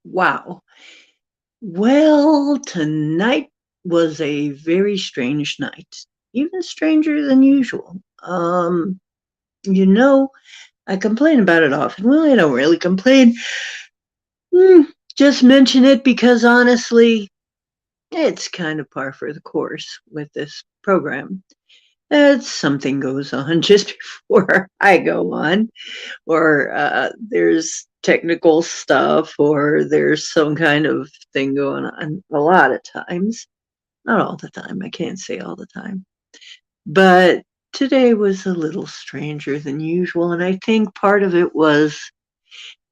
Wow. Well, tonight was a very strange night, even stranger than usual. You know, I complain about it often. Well, I don't really complain. Hmm, just mention it because honestly, it's kind of par for the course with this program. Something goes on just before I go on, or there's technical stuff, or there's some kind of thing going on a lot of times. Not all the time, I can't say all the time. But today was a little stranger than usual, and I think part of it was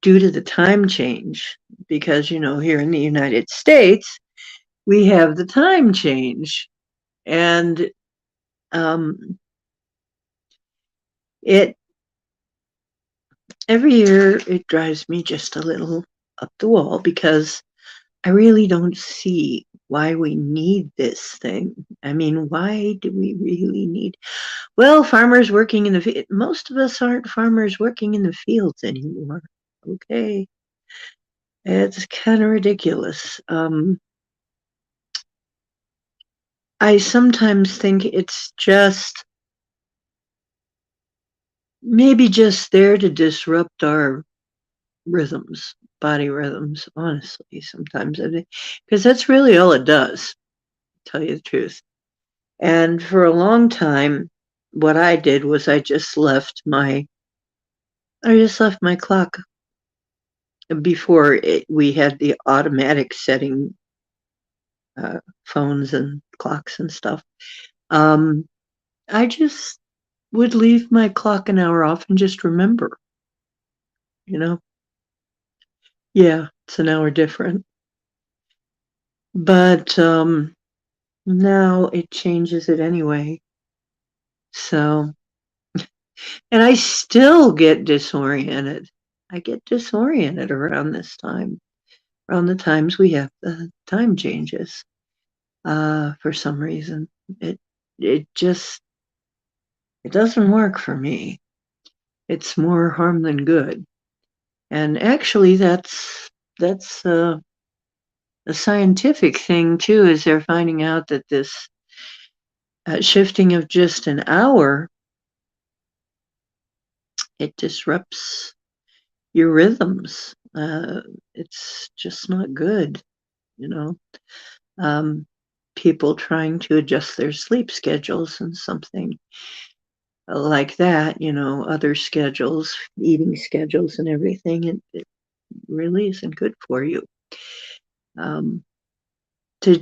due to the time change, because, here in the United States, we have the time change. And um, it every year it drives me just a little up the wall because I really don't see why we need this thing. I mean, why do we really need? Well, farmers working in the most of us aren't farmers working in the fields anymore. Okay, it's kind of ridiculous. I sometimes think it's just maybe just there to disrupt our rhythms, body rhythms. Honestly, sometimes I think because that's really all it does. To tell you the truth. And for a long time, what I did was I just left my clock before we had the automatic setting phones and clocks and stuff. Um, I just would leave my clock an hour off and just remember, you know, yeah, it's an hour different. But now it changes it anyway. So, and I still get disoriented. I get disoriented around this time, around the times we have the time changes. For some reason, it it just it doesn't work for me. It's more harm than good. And actually, that's a scientific thing too. Is they're finding out that this shifting of just an hour it disrupts your rhythms. It's just not good, you know. Um, People trying to adjust their sleep schedules and something like that, other schedules, eating schedules, and everything. It really isn't good for you. Um, to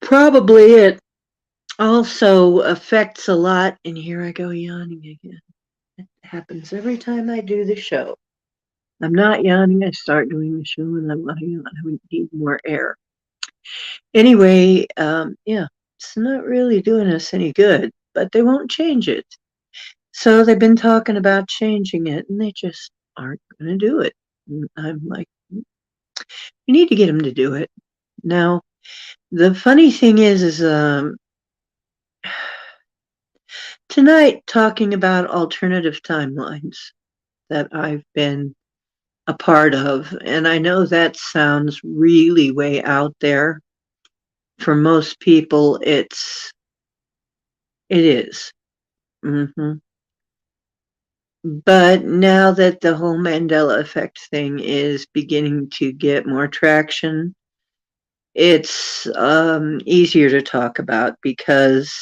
Probably it also affects a lot. And here I go yawning again. It happens every time I do the show. I'm not yawning. I start doing the show, and I'm not yawn. I would need more air. Anyway, yeah, it's not really doing us any good, but they won't change it. So they've been talking about changing it, and they just aren't going to do it. And I'm like, you need to get them to do it. Now, the funny thing is tonight talking about alternative timelines that I've been a part of, and I know that sounds really way out there. For most people, it is. Hmm. But now that the whole Mandela effect thing is beginning to get more traction, it's easier to talk about because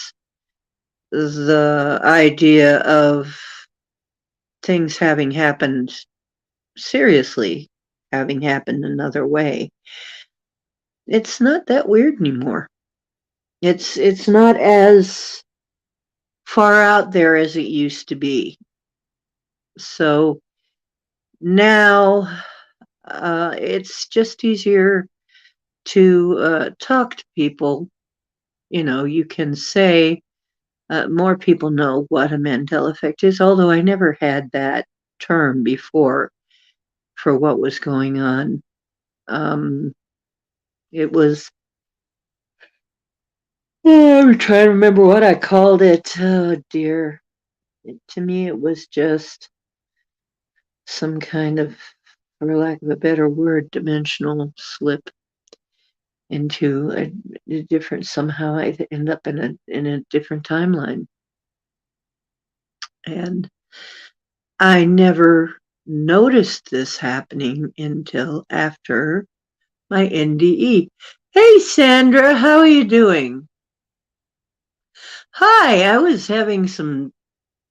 the idea of things having happened seriously, having happened another way, it's not that weird anymore. It's not as far out there as it used to be. So now it's just easier to talk to people. You can say more people know what a Mandela effect is, although I never had that term before for what was going on. Um, it was, I'm trying to remember what I called it. Oh dear. To me, it was just some kind of, for lack of a better word, dimensional slip into a different. Somehow I end up in a different timeline, and I never noticed this happening until after my NDE. Hey, Sandra, how are you doing? Hi, I was having some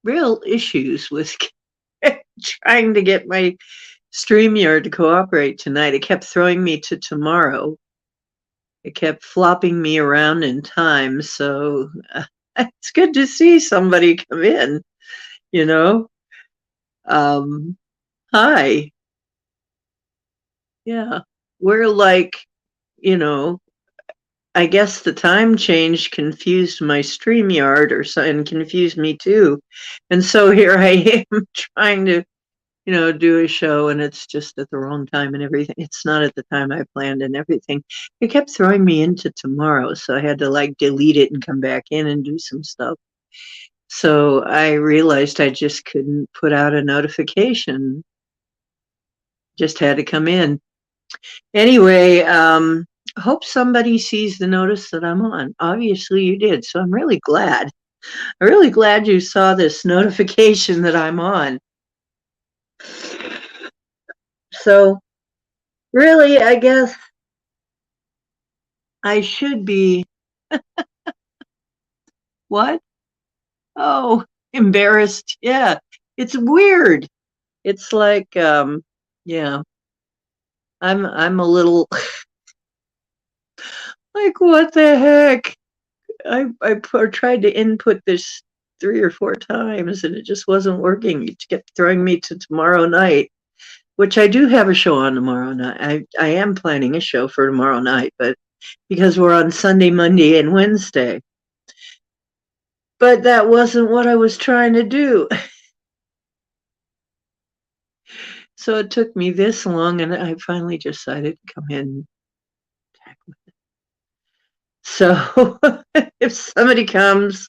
real issues with trying to get my StreamYard to cooperate tonight. It kept throwing me to tomorrow. It kept flopping me around in time. So it's good to see somebody come in, you know? Um, Hi. Yeah. We're like, you know, I guess the time change confused my StreamYard or so, and confused me too. And so here I am trying to, do a show and it's just at the wrong time and everything. It's not at the time I planned and everything. It kept throwing me into tomorrow. So I had to like delete it and come back in and do some stuff. So I realized I just couldn't put out a notification. Just had to come in. Anyway, hope somebody sees the notice that I'm on. Obviously you did. So I'm really glad. I'm really glad you saw this notification that I'm on. So really, I guess I should be what? Oh, embarrassed. Yeah. It's weird. It's like yeah, I'm a little like what the heck? I tried to input this 3 or 4 times and it just wasn't working. It kept throwing me to tomorrow night, which I do have a show on tomorrow night. I am planning a show for tomorrow night, but because we're on Sunday, Monday, and Wednesday. But that wasn't what I was trying to do. So it took me this long, and I finally decided to come in. So if somebody comes,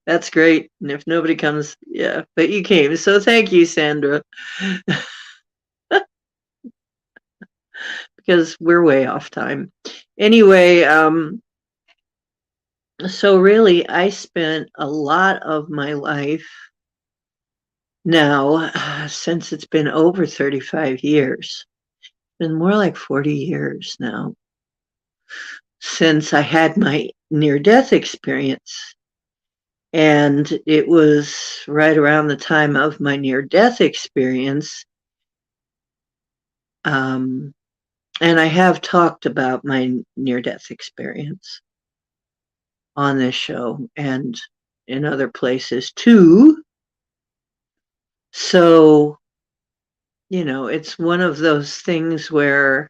that's great. And if nobody comes, yeah, but you came. So thank you, Sandra, because we're way off time. Anyway, so really, I spent a lot of my life now, since it's been over 35 years, been more like 40 years now, since I had my near-death experience. And it was right around the time of my near-death experience. And I have talked about my near-death experience on this show and in other places too. So, it's one of those things where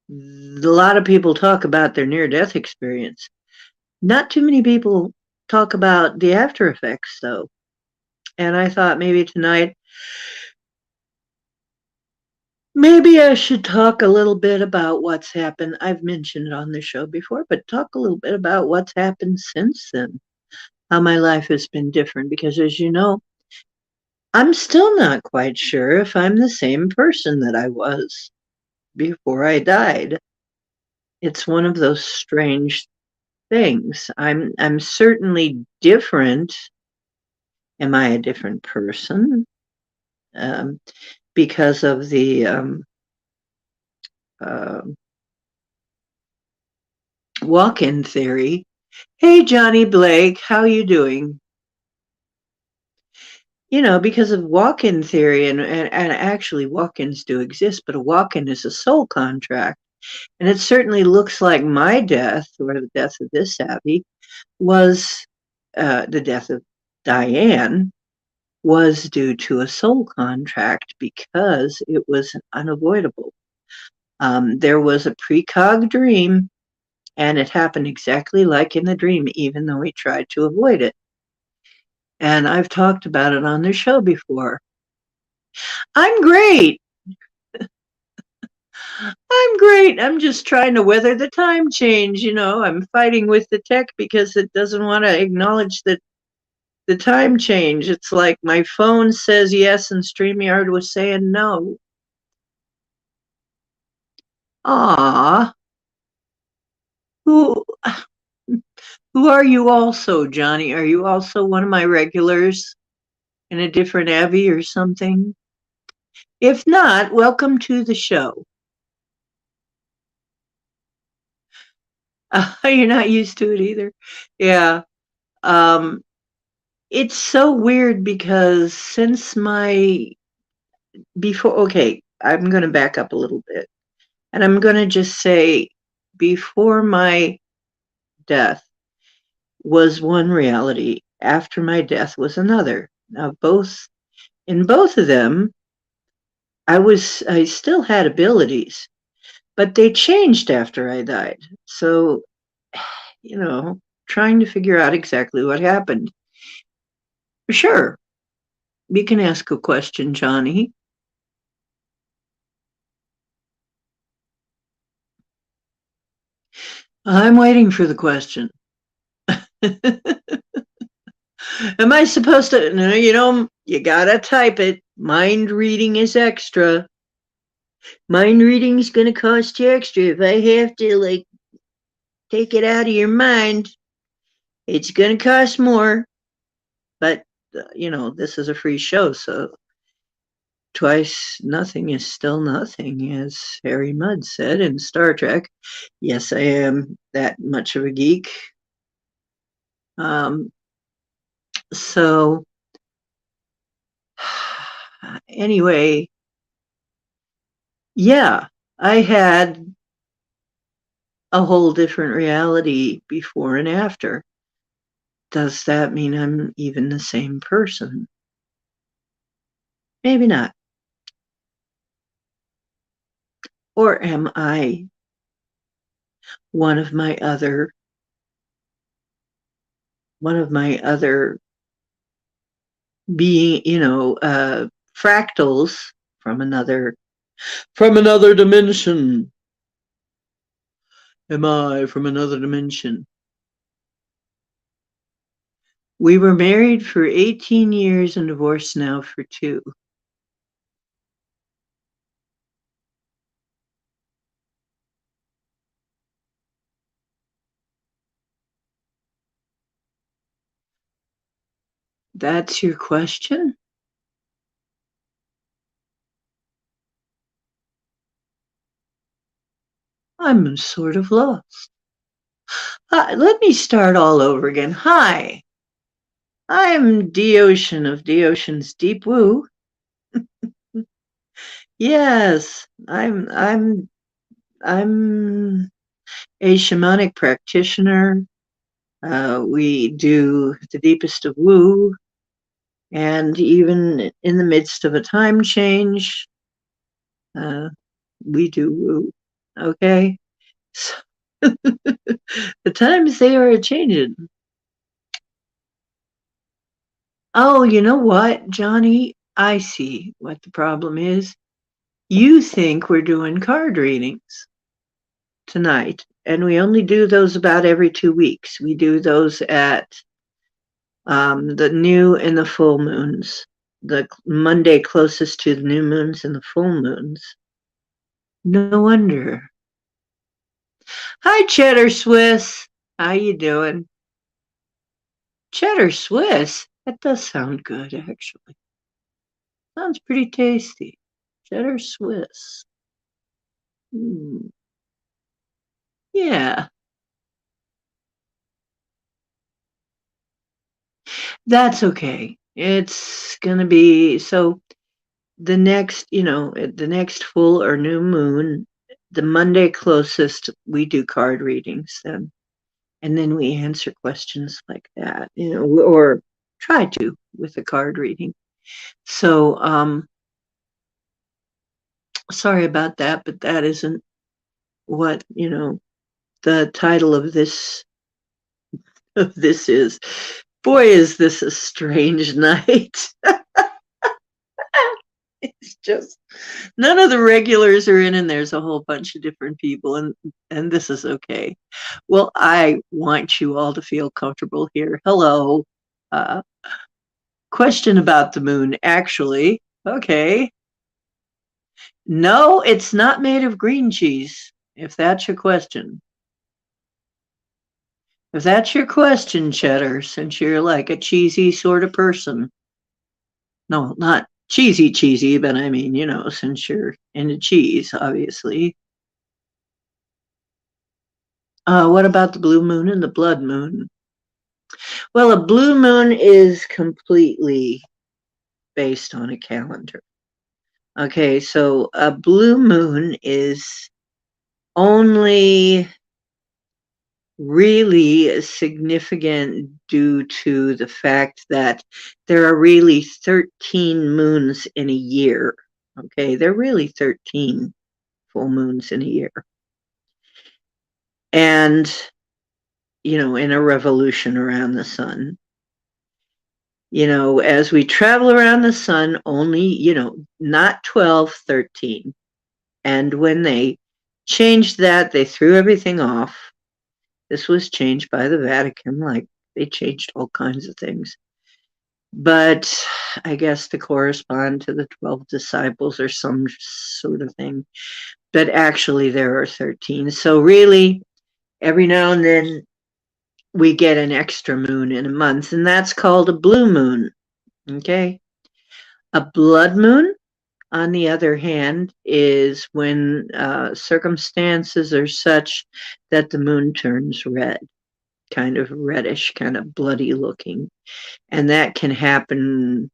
a lot of people talk about their near-death experience. Not too many people talk about the after effects, though. And I thought maybe tonight, maybe I should talk a little bit about what's happened. I've mentioned it on the show before, but talk a little bit about what's happened since then, how my life has been different. Because as you know, I'm still not quite sure if I'm the same person that I was before I died. It's one of those strange things. I'm certainly different. Am I a different person? Um, because of the uh, walk-in theory. Hey, Johnny Blake, how you doing? Because of walk-in theory, and actually walk-ins do exist, but a walk-in is a soul contract. And it certainly looks like my death, or the death of this Abby, was the death of Diane, was due to a soul contract because it was unavoidable. There was a precog dream, and it happened exactly like in the dream, even though we tried to avoid it. And I've talked about it on the show before. I'm great. I'm great. I'm just trying to weather the time change. I'm fighting with the tech because it doesn't want to acknowledge that The time change. It's like my phone says yes and StreamYard was saying no. Ah, who who are you also, Johnny? Are you also one of my regulars in a different Abbey or something? If not, welcome to the show. You're not used to it either. Yeah. Um, it's so weird because since my before, okay, I'm going to back up a little bit and I'm going to just say before my death was one reality, after my death was another. Now, in both of them, I still had abilities, but they changed after I died. So, you know, trying to figure out exactly what happened. Sure, you can ask a question, Johnny. I'm waiting for the question. Am I supposed to? No, you gotta type it. Mind reading is extra. Mind reading is gonna cost you extra. If I have to, like, take it out of your mind, it's gonna cost more. But, this is a free show, so twice nothing is still nothing, as Harry Mudd said in Star Trek. Yes, I am that much of a geek. Um, so, anyway, yeah, I had a whole different reality before and after. Does that mean I'm even the same person? Maybe not. Or am I one of my other one of my other being, fractals from another dimension? Am I from another dimension? We were married for 18 years and divorced now for 2. That's your question? I'm sort of lost. Let me start all over again. Hi, I'm Deocean of Deocean's Deep Woo. Yes, I'm a shamanic practitioner. We do the deepest of woo, and even in the midst of a time change, uh, we do woo. Okay, so the times they are a changing. Oh, you know what, Johnny? I see what the problem is. You think we're doing card readings tonight, and we only do those about every 2 weeks. We do those at the new and the full moons, the Monday closest to the new moons and the full moons. No wonder. Hi, Cheddar Swiss. How you doing? Cheddar Swiss? That does sound good, actually. Sounds pretty tasty. Cheddar Swiss. Hmm. Yeah, that's okay. It's gonna be so the next full or new moon, the Monday closest, we do card readings then. And then we answer questions like that, or try to with a card reading. So, sorry about that, but that isn't what, the title of this is. Boy, is this a strange night. It's just none of the regulars are in, and there's a whole bunch of different people, and this is okay. Well, I want you all to feel comfortable here. Hello. Uh, question about the moon, actually. Okay. No, it's not made of green cheese, if that's your question. If that's your question, Cheddar, since you're like a cheesy sort of person. No, not cheesy, but I mean, since you're into cheese, obviously. What about the blue moon and the blood moon? Well, a blue moon is completely based on a calendar. Okay, so a blue moon is only really significant due to the fact that there are really 13 moons in a year. Okay, there are really 13 full moons in a year. And, in a revolution around the sun. As we travel around the sun, only, not 12, 13. And when they changed that, they threw everything off. This was changed by the Vatican, like they changed all kinds of things. But I guess to correspond to the 12 disciples or some sort of thing. But actually, there are 13. So, really, every now and then we get an extra moon in a month, and that's called a blue moon. Okay. A blood moon, on the other hand, is when circumstances are such that the moon turns red, kind of reddish, kind of bloody looking. And that can happen,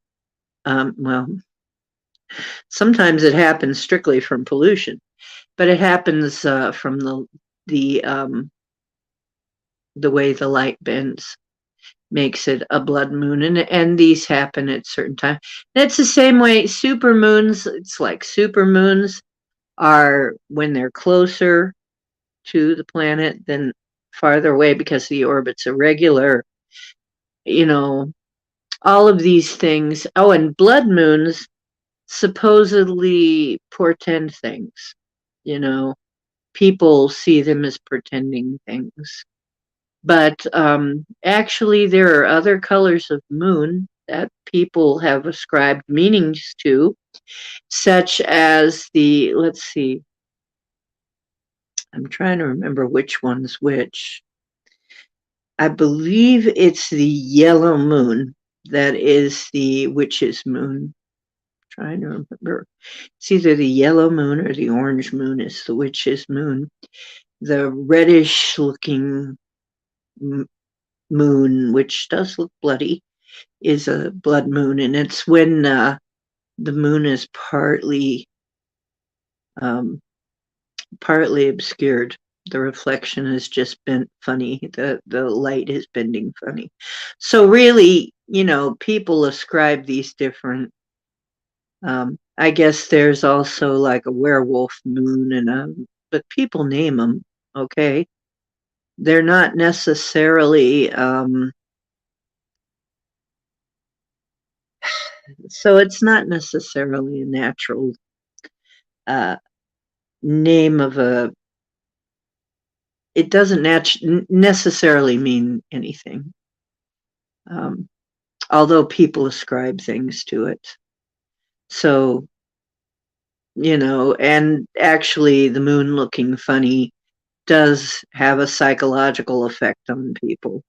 well, sometimes it happens strictly from pollution, but it happens from the way the light bends makes it a blood moon, and these happen at certain times. And it's the same way super moons. It's like super moons are when they're closer to the planet than farther away because the orbit's irregular. You know, all of these things. Oh, and blood moons supposedly portend things. You know, people see them as portending things. But actually, there are other colors of moon that people have ascribed meanings to, such as let's see, I'm trying to remember which one's which. I believe it's the yellow moon that is the witch's moon. I'm trying to remember. It's either the yellow moon or the orange moon is the witch's moon. The reddish looking moon, which does look bloody, is a blood moon, and it's when the moon is partly obscured. The reflection is just bent funny. The light is bending funny. So really, people ascribe these different. I guess there's also like a werewolf moon, but people name them. Okay, they're not necessarily. So it's not necessarily a natural name of a. It doesn't necessarily mean anything, although people ascribe things to it. So, and actually, the moon looking funny does have a psychological effect on people.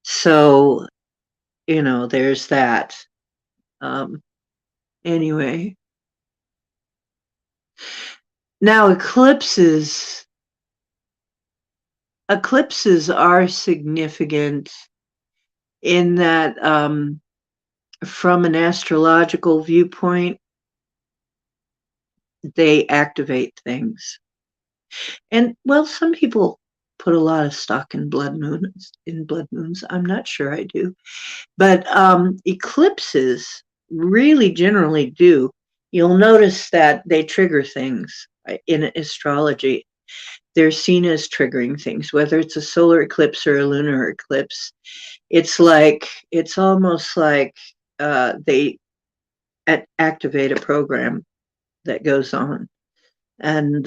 So, there's that. Anyway, now eclipses are significant in that from an astrological viewpoint, they activate things. And well, some people put a lot of stock in blood moons. I'm not sure I do. But eclipses really generally do. You'll notice that they trigger things in astrology. They're seen as triggering things, whether it's a solar eclipse or a lunar eclipse. It's almost like they activate a program that goes on. And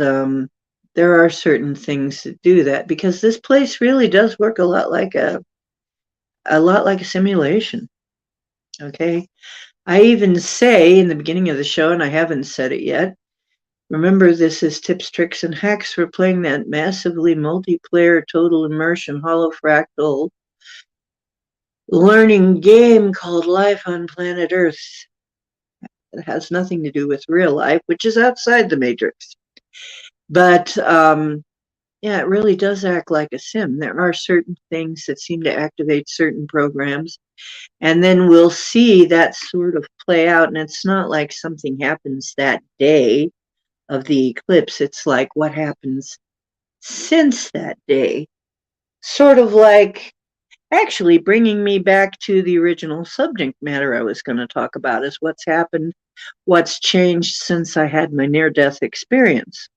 there are certain things that do that because this place really does work a lot like a lot like a simulation. Okay. I even say in the beginning of the show, and I haven't said it yet, remember this is tips, tricks, and hacks for playing that massively multiplayer, total immersion, holofractal learning game called Life on Planet Earth. It has nothing to do with real life, which is outside the Matrix. But yeah, it really does act like a sim. There are certain things that seem to activate certain programs, and then we'll see that sort of play out. And it's not like something happens that day of the eclipse, it's like what happens since that day. Sort of like actually bringing me back to the original subject matter I was going to talk about is what's happened, what's changed since I had my near-death experience.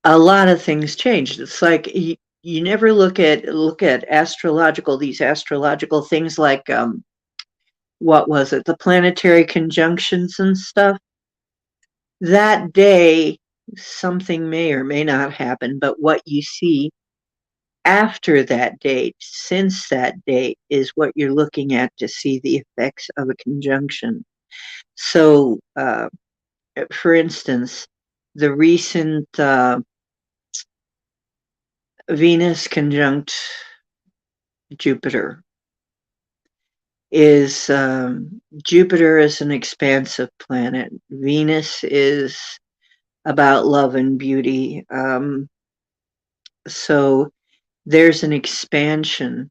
A lot of things changed. It's like you never look at these astrological things like what was it, the planetary conjunctions and stuff. That day, something may or may not happen, but what you see after that date, since that date, is what you're looking at to see the effects of a conjunction. So, for instance, the recent Venus conjunct Jupiter is Jupiter is an expansive planet. Venus is about love and beauty. So there's an expansion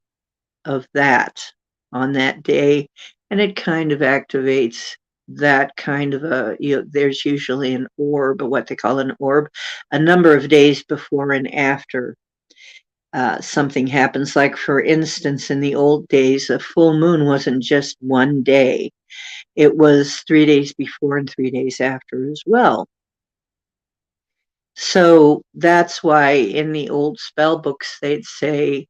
of that on that day, and it kind of activates that kind of there's usually an orb, what they call an orb, a number of days before and after something happens. Like, for instance, in the old days, a full moon wasn't just one day, it was 3 days before and 3 days after as well. So that's why in the old spell books they'd say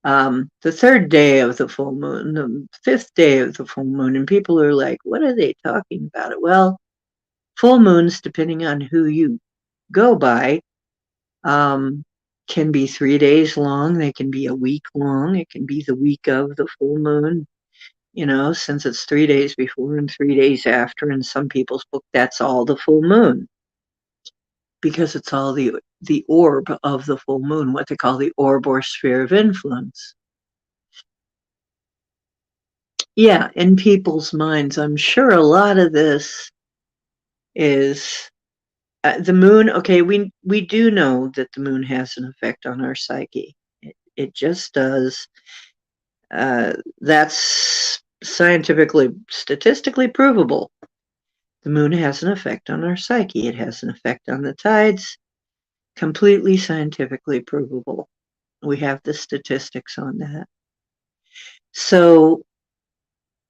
the third day of the full moon, the fifth day of the full moon, and people are like, what are they talking about? It? Well, full moons, depending on who you go by, can be 3 days long. They can be a week long. It can be the week of the full moon, since it's 3 days before and 3 days after. In some people's book, that's all the full moon because it's all the orb of the full moon, what they call the orb or sphere of influence. Yeah, in people's minds, I'm sure a lot of this is the moon. Okay, we do know that the moon has an effect on our psyche. It just does. That's scientifically, statistically provable. The moon has an effect on our psyche. It has an effect on the tides. Completely scientifically provable. We have the statistics on that. So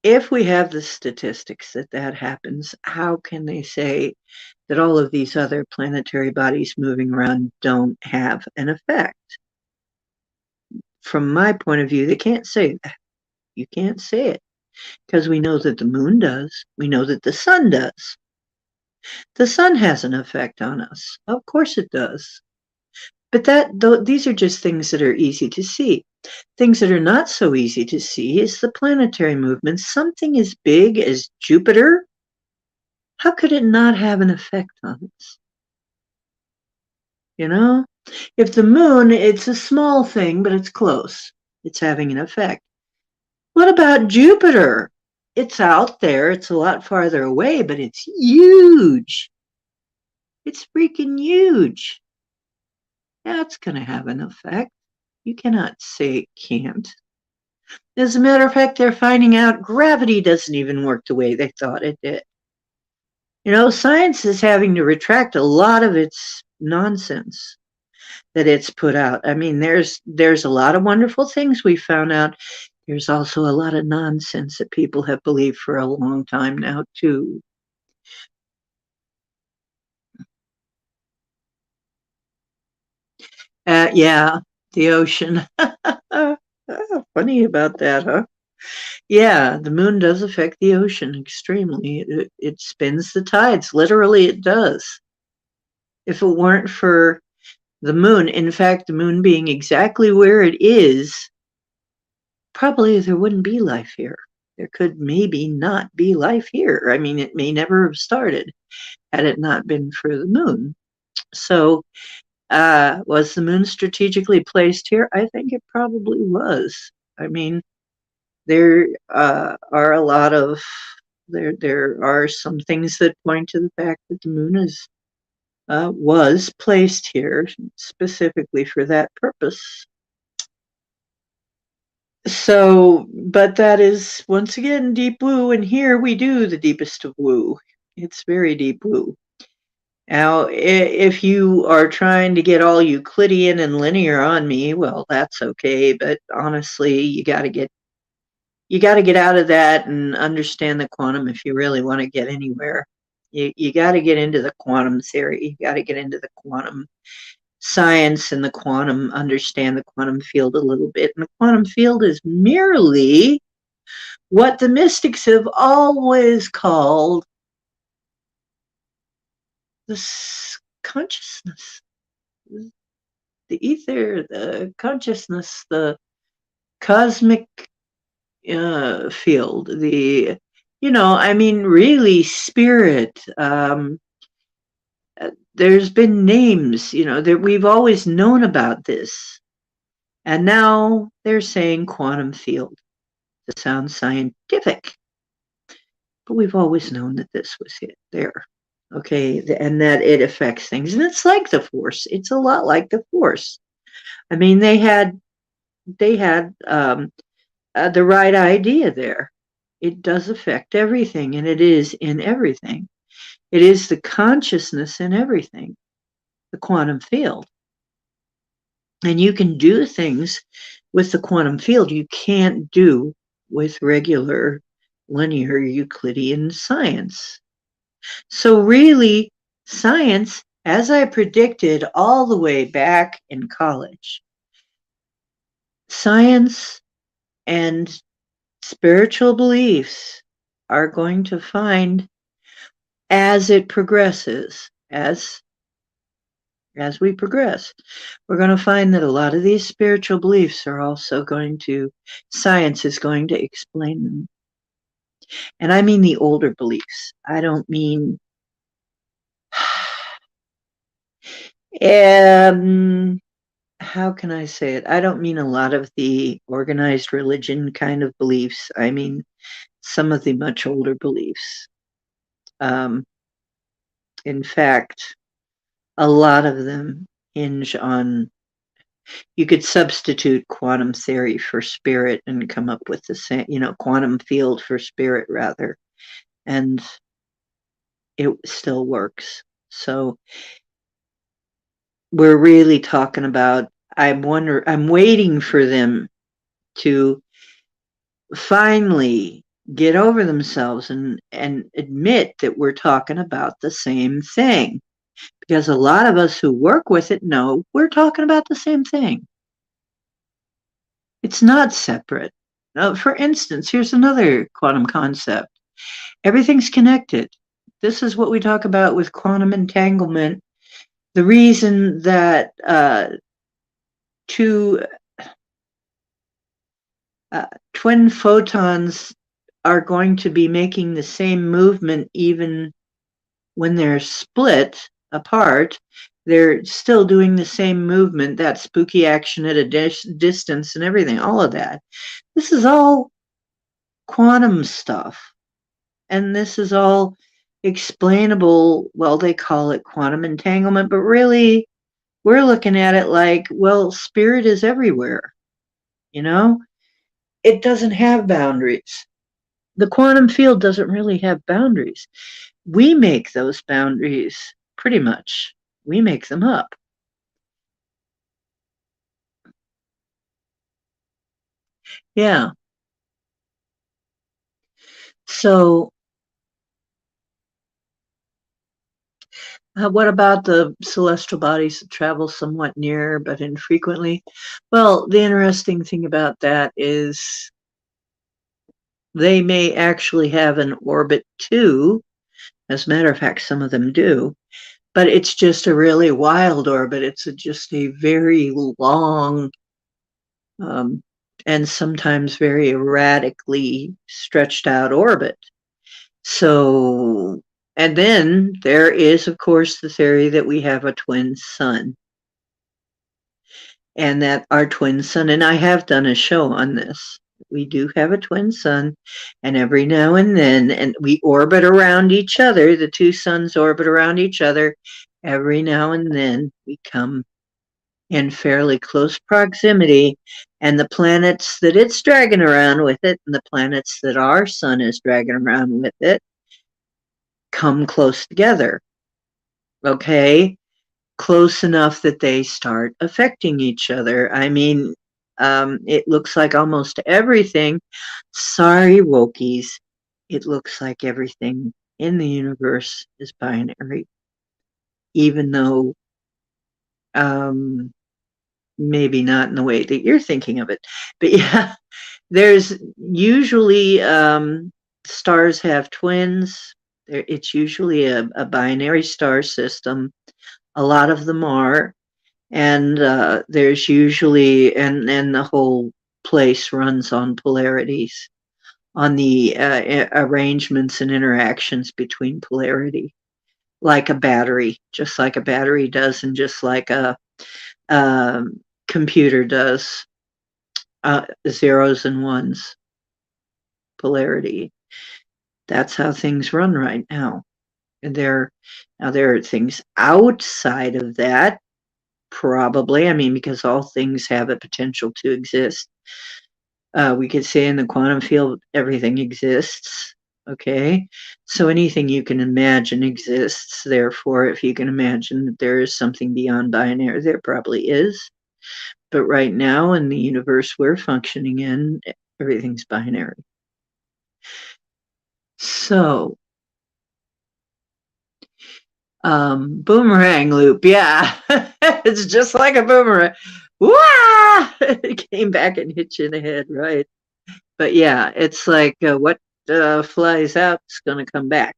if we have the statistics that happens, how can they say that all of these other planetary bodies moving around don't have an effect? From my point of view, they can't say that. You can't say it because we know that the moon does. We know that the sun does. The sun has an effect on us. Of course it does. But these are just things that are easy to see. Things that are not so easy to see is the planetary movement. Something as big as Jupiter, how could it not have an effect on us? If the moon, it's a small thing, but it's close. It's having an effect. What about Jupiter? It's out there. It's a lot farther away, but it's huge. It's freaking huge. That's going to have an effect. You cannot say it can't. As a matter of fact, they're finding out gravity doesn't even work the way they thought it did. Science is having to retract a lot of its nonsense that it's put out. I mean, there's a lot of wonderful things we found out. There's also a lot of nonsense that people have believed for a long time now, too. Yeah, the ocean. Funny about that, huh? Yeah, the moon does affect the ocean extremely. It spins the tides. Literally, it does. If it weren't for the moon. In fact, the moon being exactly where it is, probably there wouldn't be life here. There could maybe not be life here. I mean, it may never have started had it not been for the moon. So, was the moon strategically placed here? I think it probably was. I mean, there are a lot of there are some things that point to the fact that the moon is was placed here specifically for that purpose. So, but that is once again deep woo, and here we do the deepest of woo. It's very deep woo. Now, if you are trying to get all Euclidean and linear on me, well, that's okay. But honestly, you got to get out of that and understand the quantum if you really want to get anywhere. You got to get into the quantum theory. You got to get into the quantum science and the quantum, understand the quantum field a little bit. And the quantum field is merely what the mystics have always called this consciousness, the ether, the consciousness, the cosmic field, I mean, really spirit. There's been names, that we've always known about this. And now they're saying quantum field to sound scientific. But we've always known that this was it there. Okay, and that it affects things. And it's like the force. It's a lot like the force. I mean, they had the right idea there. It does affect everything, and it is in everything. It is the consciousness in everything, the quantum field. And you can do things with the quantum field you can't do with regular linear Euclidean science. So really, science, as I predicted all the way back in college, science and spiritual beliefs are going to find, as it progresses, as we progress, we're going to find that a lot of these spiritual beliefs are also science is going to explain them. And I mean the older beliefs. I don't mean how can I say it? I don't mean a lot of the organized religion kind of beliefs. I mean some of the much older beliefs. In fact, a lot of them hinge on, you could substitute quantum theory for spirit and come up with the same, quantum field for spirit rather, and it still works. So we're really talking about, I'm waiting for them to finally get over themselves and admit that we're talking about the same thing. Because a lot of us who work with it know we're talking about the same thing. It's not separate. Now, for instance, here's another quantum concept. Everything's connected. This is what we talk about with quantum entanglement. The reason that two twin photons are going to be making the same movement even when they're split apart, they're still doing the same movement, that spooky action at a distance and everything, all of that. This is all quantum stuff. And this is all explainable. Well, they call it quantum entanglement, but really we're looking at it like, well, spirit is everywhere. It doesn't have boundaries. The quantum field doesn't really have boundaries. We make those boundaries, pretty much. We make them up. Yeah. So, what about the celestial bodies that travel somewhat near but infrequently? Well, the interesting thing about that is they may actually have an orbit too. As a matter of fact, some of them do. but it's just a really wild orbit. It's just a very long um, and sometimes very erratically stretched out orbit. So, and then there is, of course, the theory that we have a twin sun, and that our twin sun, and I have done a show on this. We do have a twin sun, and every now and then, and we orbit around each other, the two suns orbit around each other. Every now and then, we come in fairly close proximity, and the planets that it's dragging around with it, and the planets that our sun is dragging around with it, come close together. Okay? Close enough that they start affecting each other. I mean, it looks like almost everything, sorry, Wokies, it looks like everything in the universe is binary, even though um, maybe not in the way that you're thinking of it. But yeah, there's usually stars have twins. It's usually a binary star system. A lot of them are, and there's usually and the whole place runs on polarities, on the arrangements and interactions between polarity, like a battery, just like a battery does, and just like a computer does, zeros and ones polarity. That's how things run right now. And there are things outside of that, probably. I mean, because all things have a potential to exist. We could say in the quantum field, everything exists. Okay. So anything you can imagine exists. Therefore, if you can imagine that there is something beyond binary, there probably is. But right now, in the universe we're functioning in, everything's binary. So, boomerang loop, yeah. It's just like a boomerang. Wah! It came back and hit you in the head, right? But yeah, it's like what flies out is going to come back,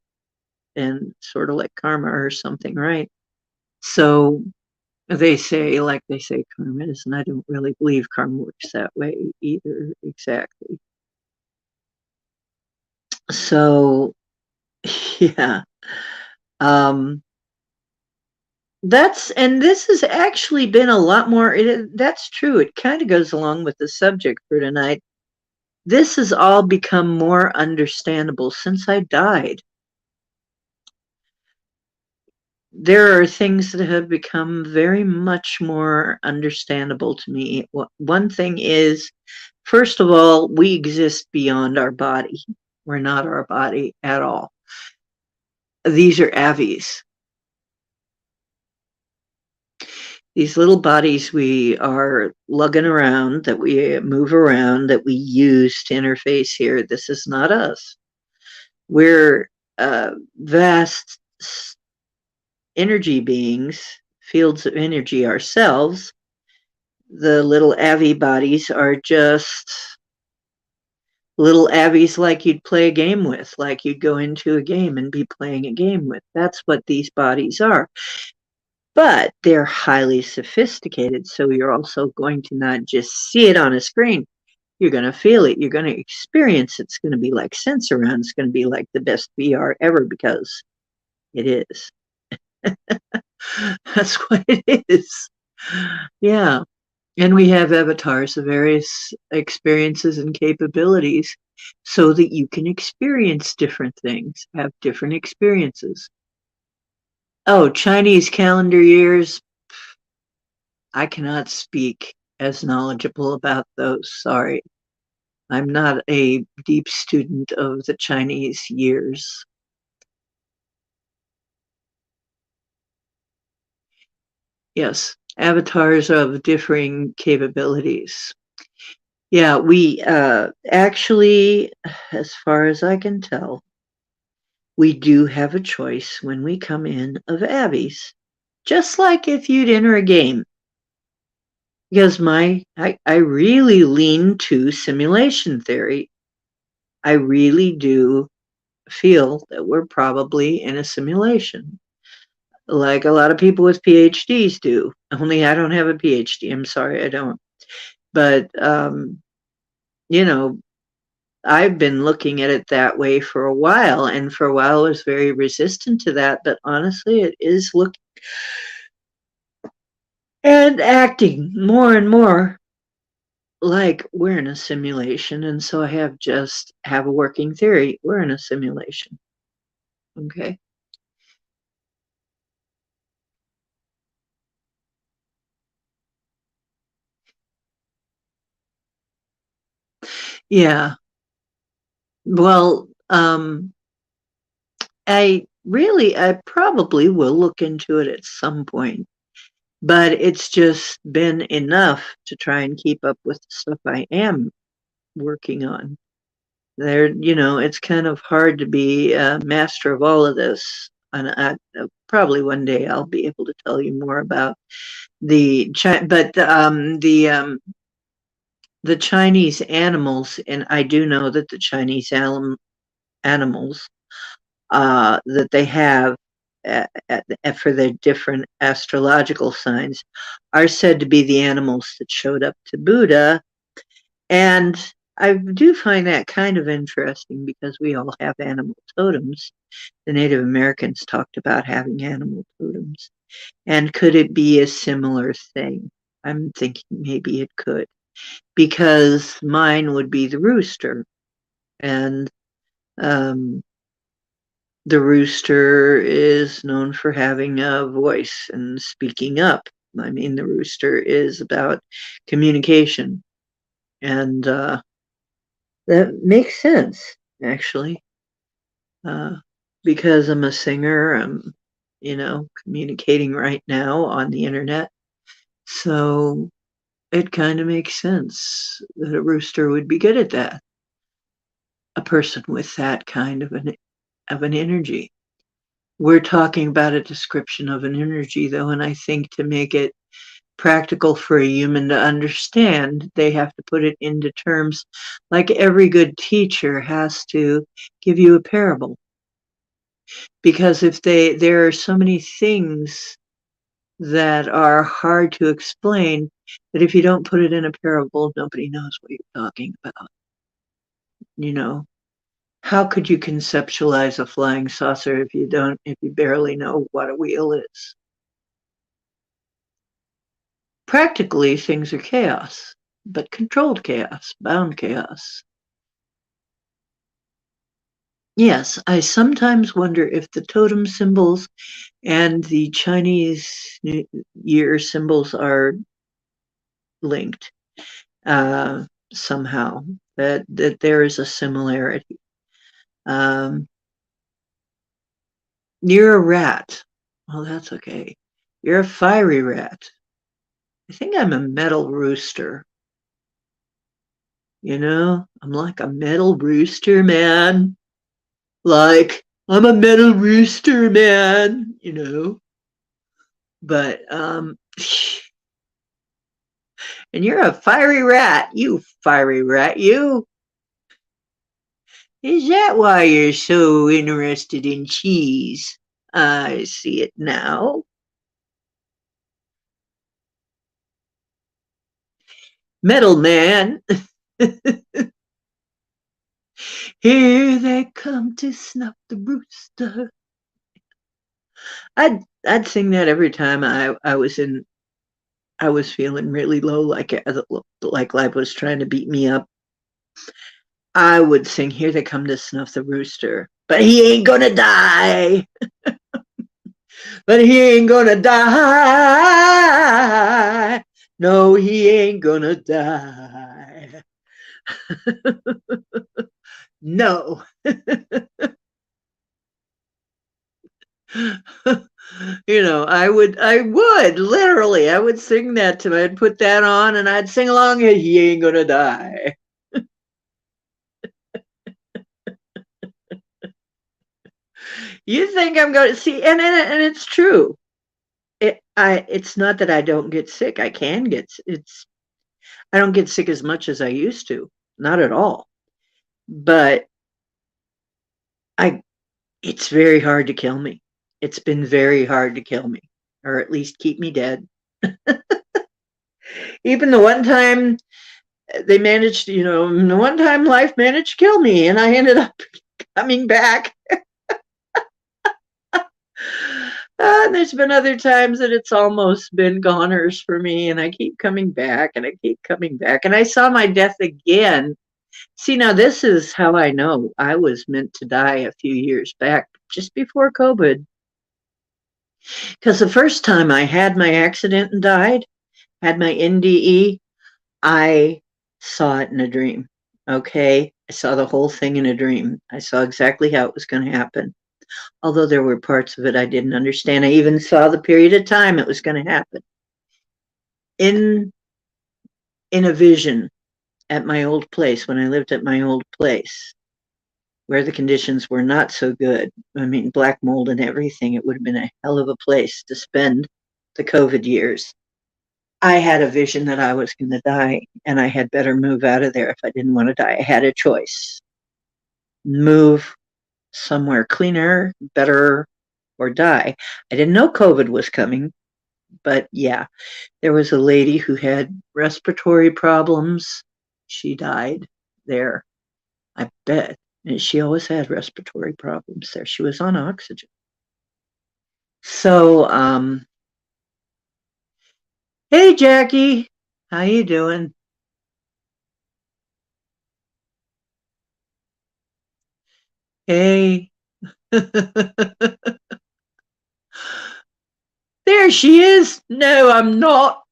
and sort of like karma or something, right? So they say karma is, and I don't really believe karma works that way either, exactly. So, yeah. Um, and this has actually been a lot more, that's true. It kind of goes along with the subject for tonight. This has all become more understandable since I died. There are things that have become very much more understandable to me. One thing is, first of all, we exist beyond our body. We're not our body at all. These are avies. These little bodies we are lugging around, that we move around, that we use to interface here. This is not us. We're vast energy beings, fields of energy ourselves. The little Avi bodies are just little Avies like you'd play a game with, like you'd go into a game and be playing a game with. That's what these bodies are. But they're highly sophisticated, so you're also going to not just see it on a screen. You're going to feel it. You're going to experience it. It's going to be like Sensorround. It's going to be like the best VR ever, because it is. That's what it is. Yeah. And we have avatars of various experiences and capabilities so that you can experience different things, have different experiences. Oh, Chinese calendar years. I cannot speak as knowledgeable about those. Sorry. I'm not a deep student of the Chinese years. Yes, avatars of differing capabilities. Yeah, we actually, as far as I can tell, we do have a choice when we come in of Abby's. Just like if you'd enter a game. Because I really lean to simulation theory. I really do feel that we're probably in a simulation. like a lot of people with PhDs do. Only I don't have a PhD. I'm sorry, I don't. But you know, I've been looking at it that way for a while, and for a while I was very resistant to that. But honestly, it is looking and acting more and more like we're in a simulation. And so I have a working theory. We're in a simulation. Okay. Yeah. Well, I probably will look into it at some point, but it's just been enough to try and keep up with the stuff I am working on. It's kind of hard to be a master of all of this. And probably one day I'll be able to tell you more about the Chinese animals, and I do know that the Chinese animals that they have for their different astrological signs are said to be the animals that showed up to Buddha. And I do find that kind of interesting because we all have animal totems. The Native Americans talked about having animal totems. And could it be a similar thing? I'm thinking maybe it could, because mine would be the rooster. And um, the rooster is known for having a voice and speaking up. I mean, the rooster is about communication. And that makes sense, actually, uh, because I'm a singer. I'm, communicating right now on the internet. So it kind of makes sense that a rooster would be good at that. A person with that kind of an energy. We're talking about a description of an energy, though, and I think to make it practical for a human to understand, they have to put it into terms like every good teacher has to give you a parable. Because there are so many things that are hard to explain that if you don't put it in a parable, nobody knows what you're talking about. You know, how could you conceptualize a flying saucer if you barely know what a wheel is? Practically, things are chaos, but controlled chaos, bound chaos. Yes, I sometimes wonder if the totem symbols and the Chinese New Year symbols are linked somehow, that there is a similarity. Um, you're a rat. Well, that's okay. You're a fiery rat. I think I'm a metal rooster. I'm like a metal rooster, man. Like, I'm a metal rooster, man. But, and you're a fiery rat, you fiery rat, you. Is that why you're so interested in cheese? I see it now. Metal man. Here they come to snuff the rooster. I'd sing that every time I was feeling really low, like life was trying to beat me up. I would sing, "Here they come to snuff the rooster, but he ain't gonna die. But he ain't gonna die. No, he ain't gonna die. No." I would sing that to him. I'd put that on and I'd sing along, "He ain't gonna die." You think I'm going to see, and it's true. It's not that I don't get sick. I don't get sick as much as I used to. Not at all. But I it's very hard to kill me. It's been very hard to kill me, or at least keep me dead. Even the one time they managed, the one time life managed to kill me, and I ended up coming back. And there's been other times that it's almost been goners for me, and I keep coming back and I keep coming back. And I saw my death again. See, now this is how I know I was meant to die a few years back, just before COVID. Because the first time I had my accident and died, had my NDE, I saw it in a dream. Okay. I saw the whole thing in a dream. I saw exactly how it was going to happen. Although there were parts of it I didn't understand. I even saw the period of time it was going to happen. In a vision at my old place, when I lived at my old place, where the conditions were not so good. I mean, black mold and everything. It would have been a hell of a place to spend the COVID years. I had a vision that I was going to die and I had better move out of there if I didn't want to die. I had a choice: move somewhere cleaner, better, or die. I didn't know COVID was coming, but yeah, there was a lady who had respiratory problems. She died there, I bet. And she always had respiratory problems there. She was on oxygen. So, hey Jackie, how you doing? Hey. There she is. No, I'm not.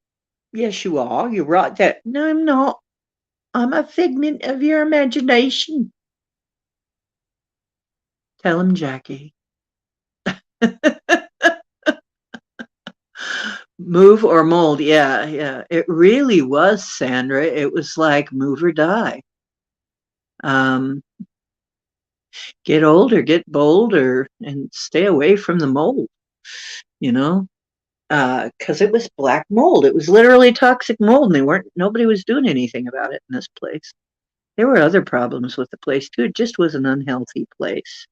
Yes, you are. You're right there. No, I'm not. I'm a figment of your imagination. Tell him, Jackie. Move or mold. Yeah, yeah. It really was, Sandra. It was like move or die. Um, get older, get bolder, and stay away from the mold, you know? Because it was black mold. It was literally toxic mold, and nobody was doing anything about it in this place. There were other problems with the place too. It just was an unhealthy place.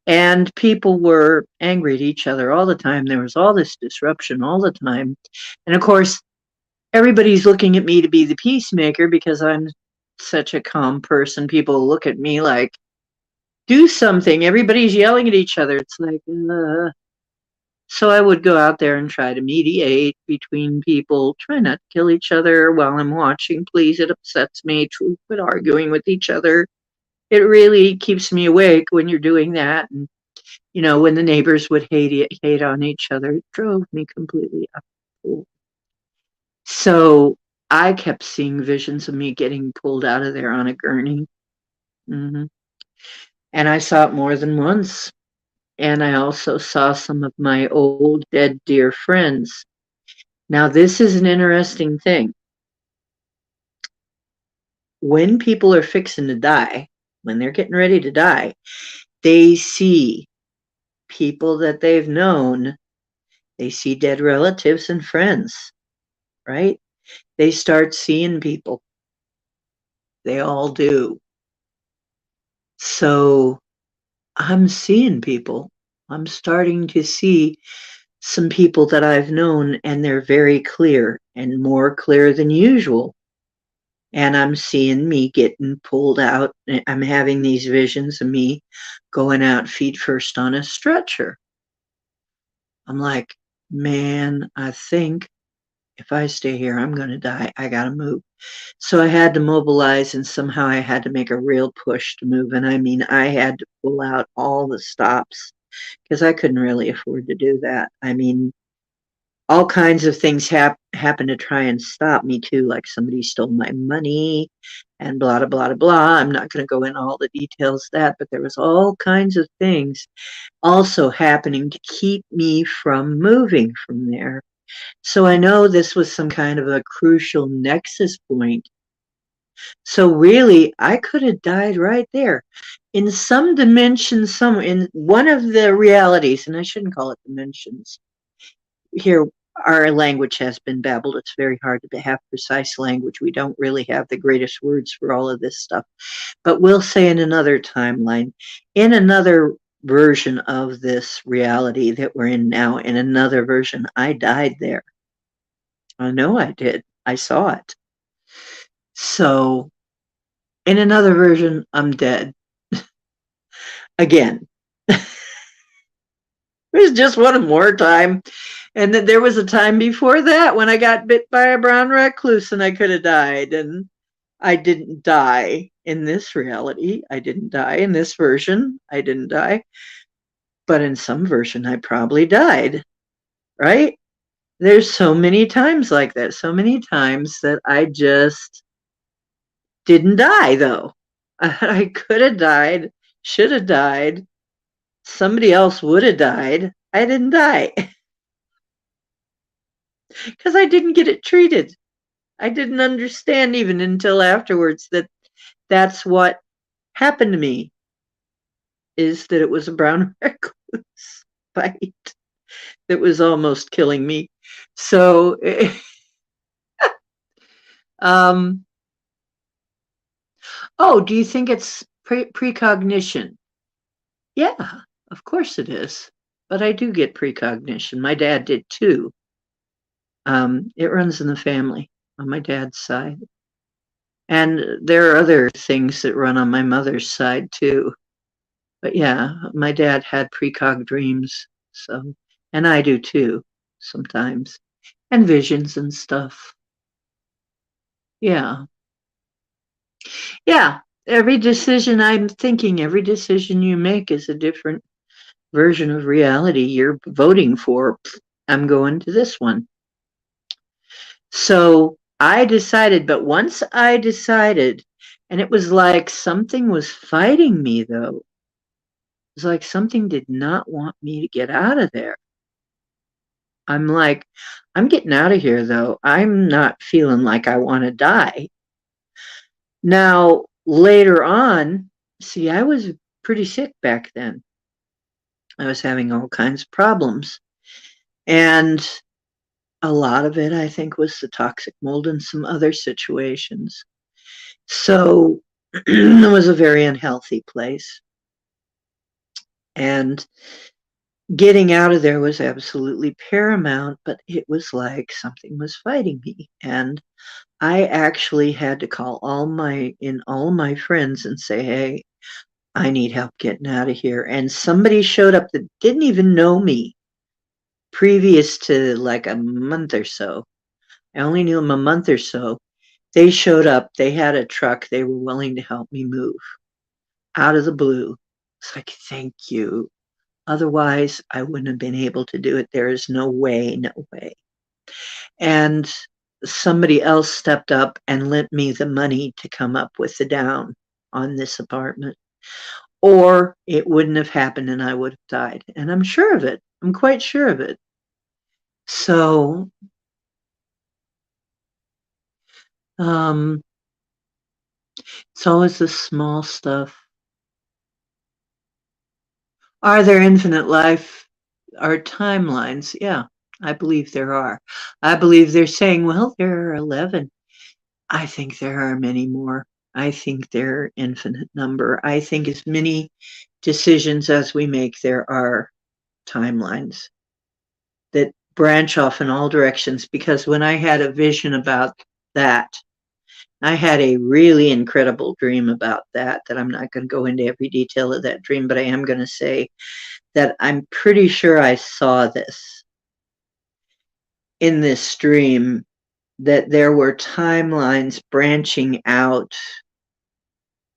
And people were angry at each other all the time. There was all this disruption all the time. And of course, everybody's looking at me to be the peacemaker because I'm such a calm person. People look at me like, do something. Everybody's yelling at each other. It's like, So I would go out there and try to mediate between people, try not to kill each other while I'm watching. Please, it upsets me to quit arguing with each other. It really keeps me awake when you're doing that. And, when the neighbors would hate on each other, it drove me completely up. So I kept seeing visions of me getting pulled out of there on a gurney. hmm And I saw it more than once. And I also saw some of my old dead dear friends. Now, this is an interesting thing. When people are fixing to die, when they're getting ready to die, they see people that they've known. They see dead relatives and friends, right? They start seeing people. They all do. So I'm seeing people. I'm starting to see some people that I've known, and they're very clear and more clear than usual. And I'm seeing me getting pulled out. I'm having these visions of me going out feet first on a stretcher. I'm like, man, I think if I stay here, I'm going to die. I got to move. So I had to mobilize, and somehow I had to make a real push to move. And I mean, I had to pull out all the stops because I couldn't really afford to do that. I mean, all kinds of things happened to try and stop me too, like somebody stole my money and blah, blah, blah, blah. I'm not going to go into all the details of that, but there was all kinds of things also happening to keep me from moving from there. So I know this was some kind of a crucial nexus point. So really, I could have died right there. In some dimension, in one of the realities, and I shouldn't call it dimensions. Here, our language has been babbled. It's very hard to have precise language. We don't really have the greatest words for all of this stuff. But we'll say in another timeline, in another version of this reality that we're in now. In another version, I died there. I know I did. I saw it. So, in another version, I'm dead. Again. There's just one more time. And then there was a time before that when I got bit by a brown recluse and I could have died. And I didn't die in this reality. I didn't die in this version. I didn't die. But in some version, I probably died. Right? There's so many times like that. So many times that I just didn't die, though. I could have died, should have died. Somebody else would have died. I didn't die because I didn't get it treated. I didn't understand even until afterwards that that's what happened to me, is that it was a brown recluse bite that was almost killing me. So, um, oh, do you think it's precognition? Yeah, of course it is. But I do get precognition. My dad did too. It runs in the family on my dad's side. And there are other things that run on my mother's side too. But yeah, my dad had precog dreams. So, and I do too sometimes. And visions and stuff. Yeah. Yeah. Every decision I'm thinking, every decision you make is a different version of reality you're voting for. I'm going to this one. So I decided, but once I decided, and it was like something was fighting me though. It was like something did not want me to get out of there. I'm like, I'm getting out of here though. I'm not feeling like I want to die. Now, later on, see, I was pretty sick back then. I was having all kinds of problems. And a lot of it, I think, was the toxic mold and some other situations. So it was a very unhealthy place. And getting out of there was absolutely paramount, but it was like something was fighting me. And I actually had to call all my friends and say, hey, I need help getting out of here. And somebody showed up that didn't even know me previous to like a month or so. I only knew them a month or so. They showed up, they had a truck, they were willing to help me move out of the blue. It's like, thank you. Otherwise, I wouldn't have been able to do it. There is no way, no way. And somebody else stepped up and lent me the money to come up with the down on this apartment. Or it wouldn't have happened and I would have died. And I'm sure of it. I'm quite sure of it. So, um, it's always the small stuff. Are there infinite life or timelines? Yeah, I believe there are. I believe they're saying, well, there are 11. I think there are many more. I think there are infinite number. I think as many decisions as we make, there are timelines that branch off in all directions. Because when I had a vision about that, I had a really incredible dream about that I'm not going to go into every detail of that dream, but I am going to say that I'm pretty sure I saw this in this dream, that there were timelines branching out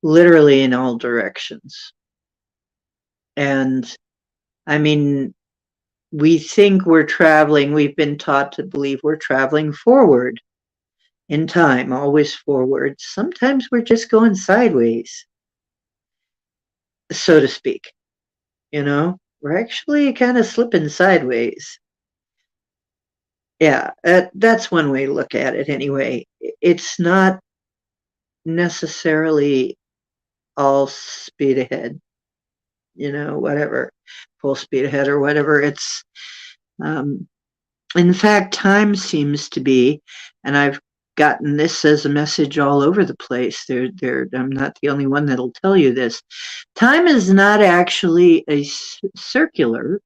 literally in all directions. And I mean, we think we're traveling, we've been taught to believe we're traveling forward in time, always forward. Sometimes we're just going sideways, so to speak. You know, we're actually kind of slipping sideways. Yeah, that's one way to look at it anyway. It's not necessarily all speed ahead, whatever, full speed ahead or whatever. Um, in fact, time seems to be, and I've gotten this as a message all over the place. I'm not the only one that'll tell you this. Time is not actually circular,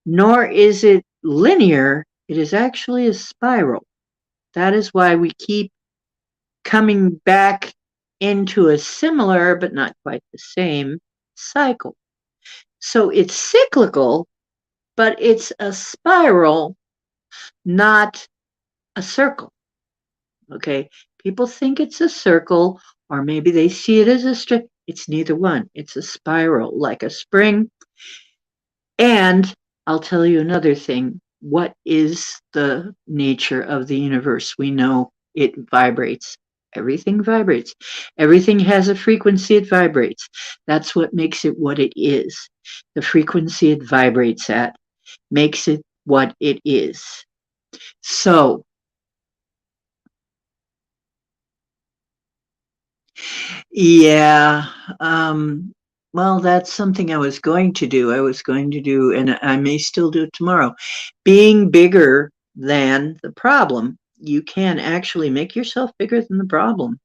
nor is it linear. It is actually a spiral. That is why we keep coming back into a similar, but not quite the same, cycle. So it's cyclical, but it's a spiral, not a circle. Okay. People think it's a circle, or maybe they see it as a strip. It's neither one. It's a spiral, like a spring. And I'll tell you another thing. What is the nature of the universe? We know it vibrates. Everything vibrates. Everything has a frequency it vibrates. That's what makes it what it is. The frequency it vibrates at makes it what it is. So, yeah, well, that's something I was going to do. I was going to do, and I may still do it tomorrow. Being bigger than the problem, you can actually make yourself bigger than the problem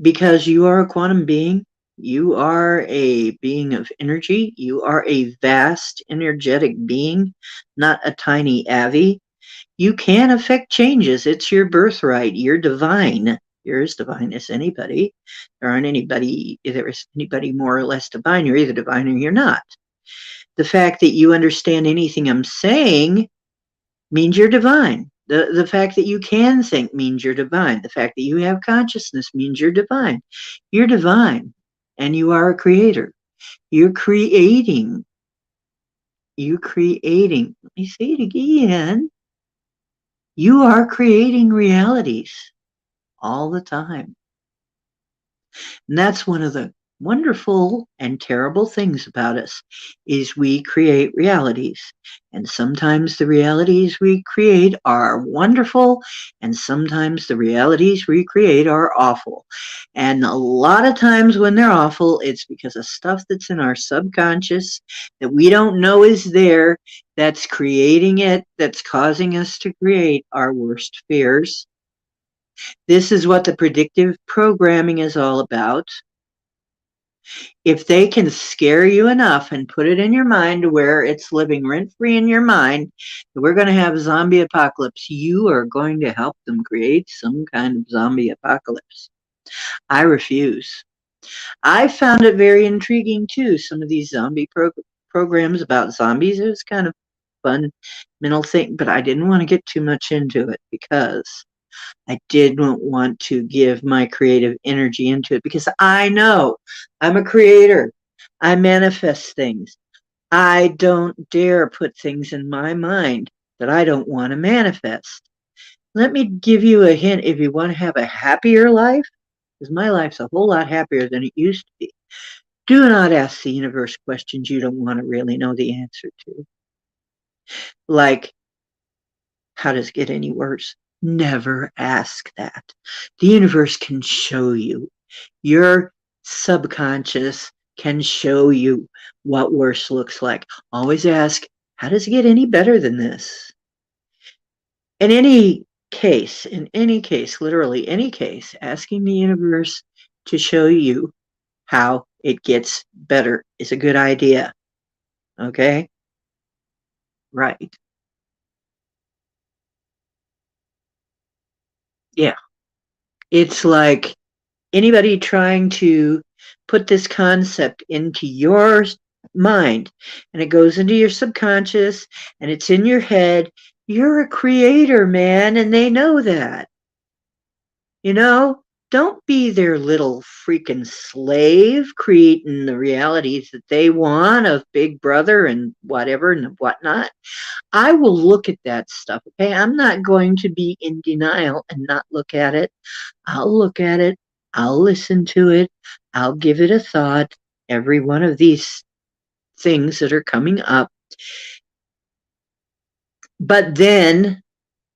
because you are a quantum being. You are a being of energy. You are a vast, energetic being, not a tiny Avi. You can affect changes. It's your birthright. You're divine. You're as divine as anybody. There is anybody more or less divine. You're either divine or you're not. The fact that you understand anything I'm saying means you're divine. The fact that you can think means you're divine. The fact that you have consciousness means you're divine. You're divine, and you are a creator. You're creating. You're creating. Let me say it again. You are creating realities all the time. And that's one of the wonderful and terrible things about us is we create realities. And sometimes the realities we create are wonderful, and sometimes the realities we create are awful. And a lot of times when they're awful, it's because of stuff that's in our subconscious that we don't know is there, that's creating it, that's causing us to create our worst fears. This is what the predictive programming is all about. If they can scare you enough and put it in your mind to where it's living rent-free in your mind, that we're going to have a zombie apocalypse, you are going to help them create some kind of zombie apocalypse. I refuse. I found it very intriguing too, some of these zombie programs about zombies. It was kind of fun mental thing, but I didn't want to get too much into it because I didn't want to give my creative energy into it because I know I'm a creator. I manifest things. I don't dare put things in my mind that I don't want to manifest. Let me give you a hint if you want to have a happier life, because my life's a whole lot happier than it used to be. Do not ask the universe questions you don't want to really know the answer to. Like, how does it get any worse? Never ask that. The universe can show you. Your subconscious can show you what worse looks like. Always ask, how does it get any better than this? In any case, literally any case, asking the universe to show you how it gets better is a good idea. Okay? Right. Yeah. It's like anybody trying to put this concept into your mind and it goes into your subconscious and it's in your head. You're a creator, man, and they know that. You know, don't be their little freaking slave creating the realities that they want of Big Brother and whatever and whatnot. I will look at that stuff. Okay. I'm not going to be in denial and not look at it. I'll look at it. I'll listen to it. I'll give it a thought. Every one of these things that are coming up. But then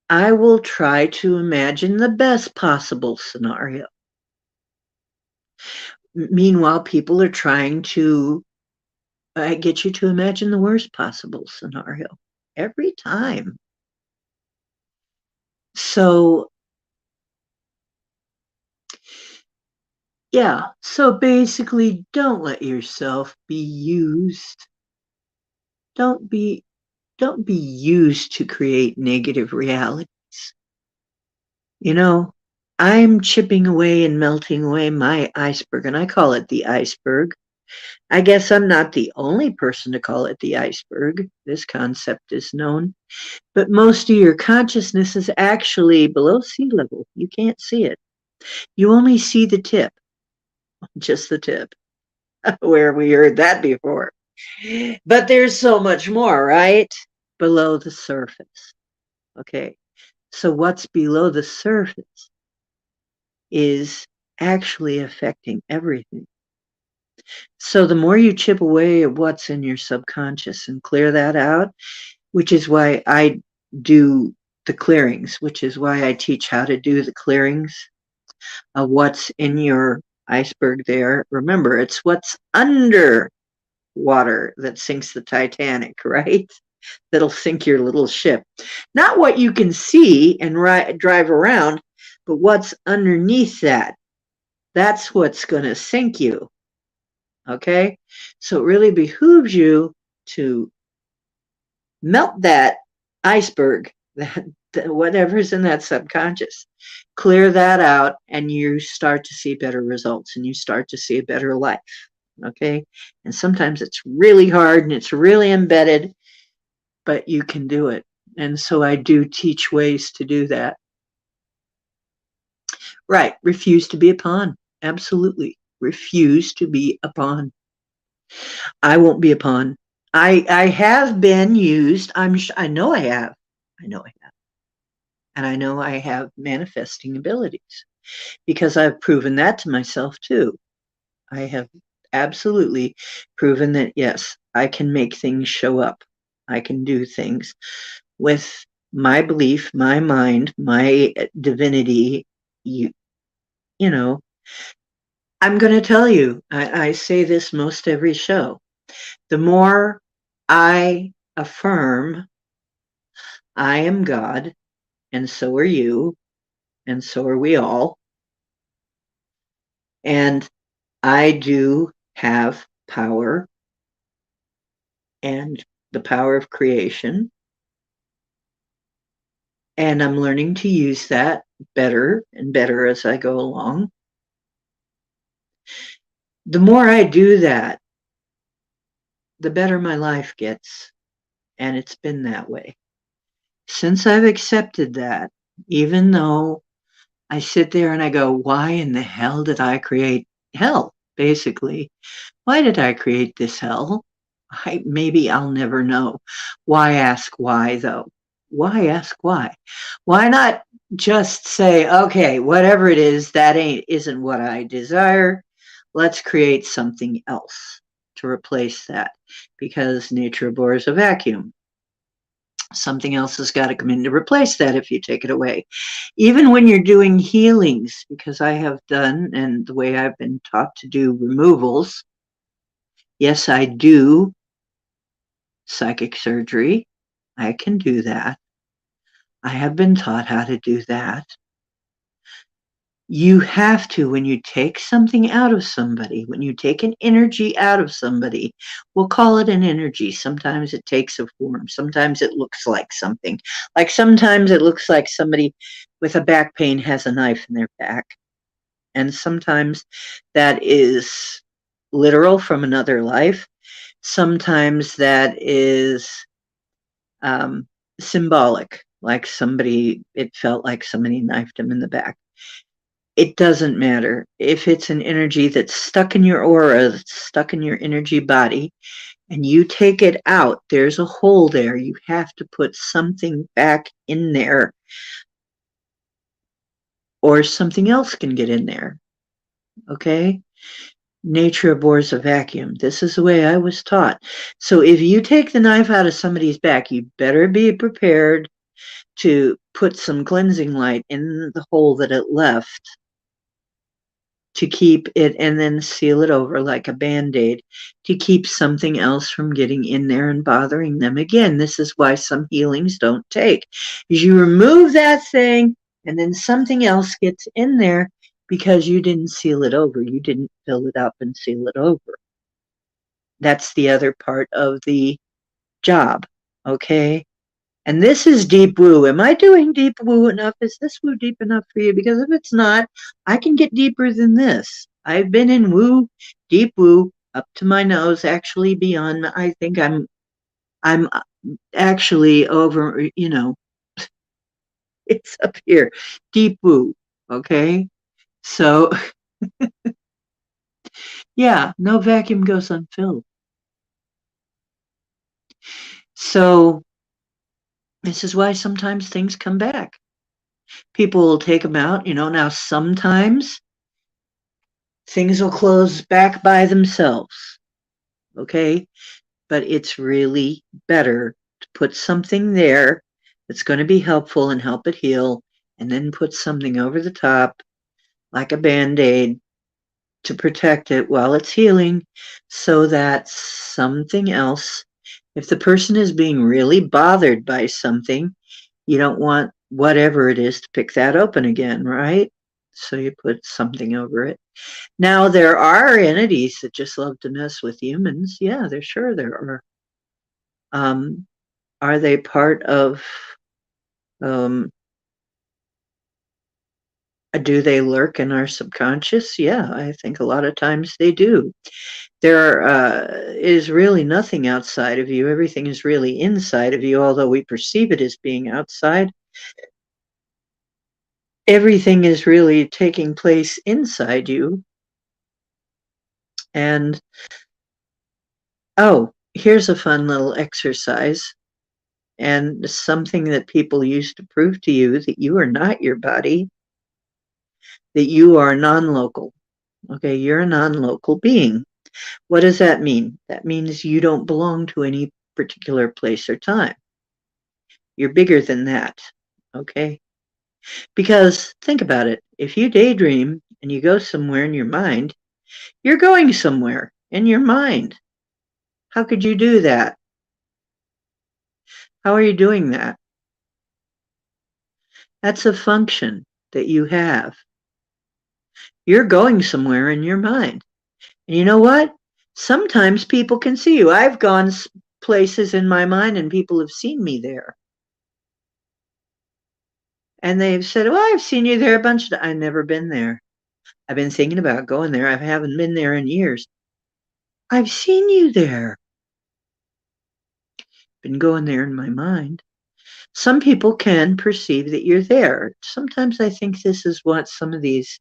I will try to imagine the best possible scenario. Meanwhile, people are trying to get you to imagine the worst possible scenario every time. So Yeah, so basically, don't let yourself be used. Don't be don't be used to create negative realities. You know, I'm chipping away and melting away my iceberg, and I call it the iceberg. I guess I'm not the only person to call it the iceberg. This concept is known, but most of your consciousness is actually below sea level. You can't see it. You only see the tip, just the tip. Where we heard that before. But there's so much more, right? Below the surface. Okay. So what's below the surface is actually affecting everything. So the more you chip away at what's in your subconscious and clear that out, which is why I do the clearings, which is why I teach how to do the clearings of what's in your iceberg there. Remember, it's what's under water that sinks the Titanic, right? That'll sink your little ship. Not what you can see and drive around, but what's underneath that. That's what's going to sink you. Okay? So it really behooves you to melt that iceberg, that whatever's in that subconscious. Clear that out, and you start to see better results and you start to see a better life. Okay? And sometimes it's really hard and it's really embedded, but you can do it. And so I do teach ways to do that. Right. Refuse to be a pawn. Absolutely. Refuse to be a pawn. I won't be a pawn. I have been used. I know I have. I know I have. And I know I have manifesting abilities because I've proven that to myself too. I have absolutely proven that yes, I can make things show up. I can do things with my belief, my mind, my divinity. You know, I'm going to tell you, I say this most every show. The more I affirm I am God, and so are you, and so are we all, and I do have power and the power of creation, and I'm learning to use that better and better as I go along. The more I do that, the better my life gets, and it's been that way. Since I've accepted that, even though I sit there and I go, why in the hell did I create hell? Basically, why did I create this hell? Maybe I'll never know. Why ask why, though? Why ask why? Why not just say, okay, whatever it is, that isn't what I desire. Let's create something else to replace that because nature abhors a vacuum. Something else has got to come in to replace that if you take it away. Even when you're doing healings, because I have done, and the way I've been taught to do removals, yes, I do psychic surgery. I can do that. I have been taught how to do that. You have to, when you take something out of somebody, when you take an energy out of somebody, we'll call it an energy. Sometimes it takes a form. Sometimes it looks like something. Like sometimes it looks like somebody with a back pain has a knife in their back. And sometimes that is literal from another life. Sometimes that is symbolic, like it felt like somebody knifed him in the back. It doesn't matter. If it's an energy that's stuck in your aura, that's stuck in your energy body, and you take it out, there's a hole there. You have to put something back in there, or something else can get in there. Okay? Nature abhors a vacuum. This is the way I was taught. So if you take the knife out of somebody's back, you better be prepared to put some cleansing light in the hole that it left to keep it, and then seal it over like a band-aid to keep something else from getting in there and bothering them again. This is why some healings don't take. You remove that thing and then something else gets in there, because you didn't seal it over. You didn't fill it up and seal it over. That's the other part of the job. Okay. And this is deep woo. Am I doing deep woo enough? Is this woo deep enough for you? Because if it's not, I can get deeper than this. I've been in woo, deep woo, up to my nose, actually beyond. I think I'm actually over, it's up here. Deep woo. Okay. So yeah, no vacuum goes unfilled. So this is why sometimes things come back. People will take them out. Now sometimes things will close back by themselves. Okay. But it's really better to put something there that's going to be helpful and help it heal, and then put something over the top, like a band aid, to protect it while it's healing, so that something else, if the person is being really bothered by something, you don't want whatever it is to pick that open again, right? So you put something over it. Now, there are entities that just love to mess with humans. Yeah, they're sure there are. Are they part of, um, do they lurk in our subconscious? Yeah, I think a lot of times they do. There is really nothing outside of you. Everything is really inside of you, although we perceive it as being outside. Everything is really taking place inside you. And oh, here's a fun little exercise, and something that people use to prove to you that you are not your body, that you are non local. Okay, you're a non local being. What does that mean? That means you don't belong to any particular place or time. You're bigger than that. Okay? Because think about it. If you daydream and you go somewhere in your mind, you're going somewhere in your mind. How could you do that? How are you doing that? That's a function that you have. You're going somewhere in your mind. And you know what? Sometimes people can see you. I've gone places in my mind and people have seen me there. And they've said, "Well, I've seen you there a bunch of times." I've never been there. I've been thinking about going there. I haven't been there in years. I've seen you there. Been going there in my mind. Some people can perceive that you're there. Sometimes I think this is what some of these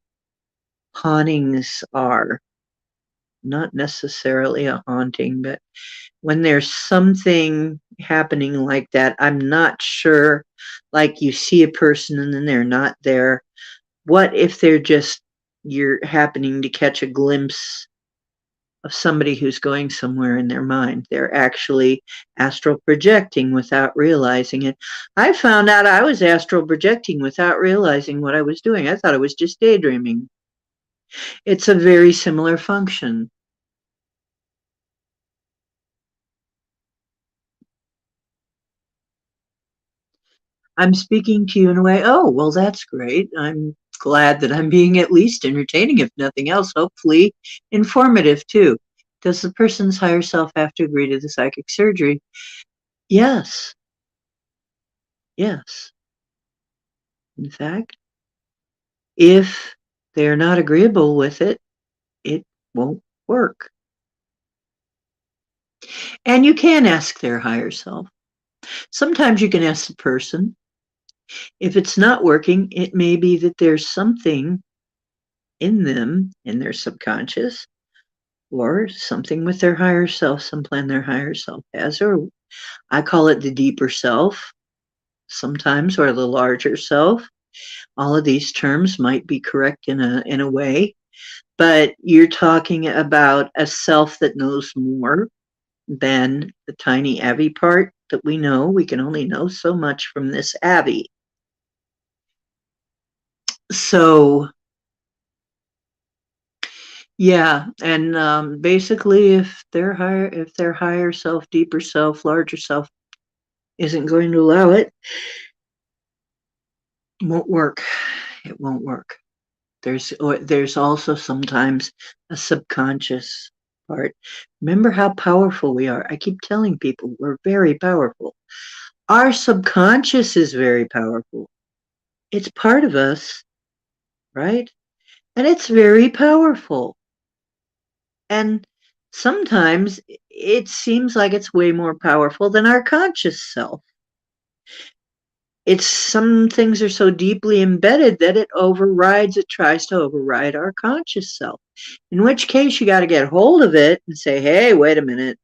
hauntings are. Not necessarily a haunting, but when there's something happening like that, I'm not sure, like you see a person and then they're not there. What if they're just, you're happening to catch a glimpse of somebody who's going somewhere in their mind? They're actually astral projecting without realizing it. I found out I was astral projecting without realizing what I was doing. I thought I was just daydreaming. It's a very similar function. I'm speaking to you in a way, oh, well, that's great. I'm glad that I'm being at least entertaining, if nothing else, hopefully informative too. Does the person's higher self have to agree to the psychic surgery? Yes, yes. In fact, if they're not agreeable with it, it won't work. And you can ask their higher self. Sometimes you can ask the person. If it's not working, it may be that there's something in them, in their subconscious, or something with their higher self, some plan their higher self has, or I call it the deeper self sometimes, or the larger self. All of these terms might be correct in a way, but you're talking about a self that knows more than the tiny Abby part that we know. We can only know so much from this Abby. So yeah, and basically, if their higher self, deeper self, larger self isn't going to allow it, it won't work. It won't work. There's also sometimes a subconscious part. Remember how powerful we are. I keep telling people we're very powerful. Our subconscious is very powerful. It's part of us, right? And it's very powerful. And sometimes it seems like it's way more powerful than our conscious self. It's some things are so deeply embedded that it tries to override our conscious self. In which case, you got to get hold of it and say, hey, wait a minute.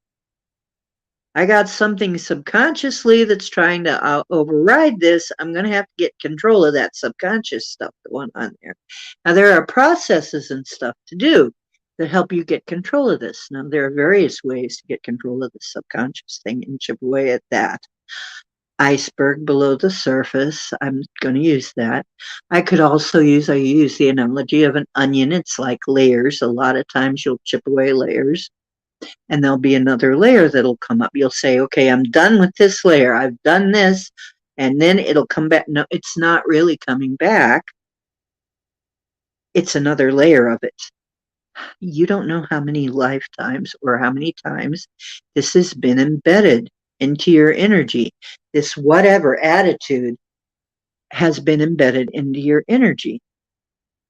I got something subconsciously that's trying to override this. I'm going to have to get control of that subconscious stuff that went on there. Now, there are processes and stuff to do that help you get control of this. Now, there are various ways to get control of the subconscious thing and chip away at that. Iceberg below the surface. I'm going to use that. I use the analogy of an onion. It's like layers. A lot of times you'll chip away layers and there'll be another layer that'll come up. You'll say, okay, I'm done with this layer. I've done this. And then it'll come back. No, it's not really coming back. It's another layer of it. You don't know how many lifetimes or how many times this has been embedded into your energy. This whatever attitude has been embedded into your energy.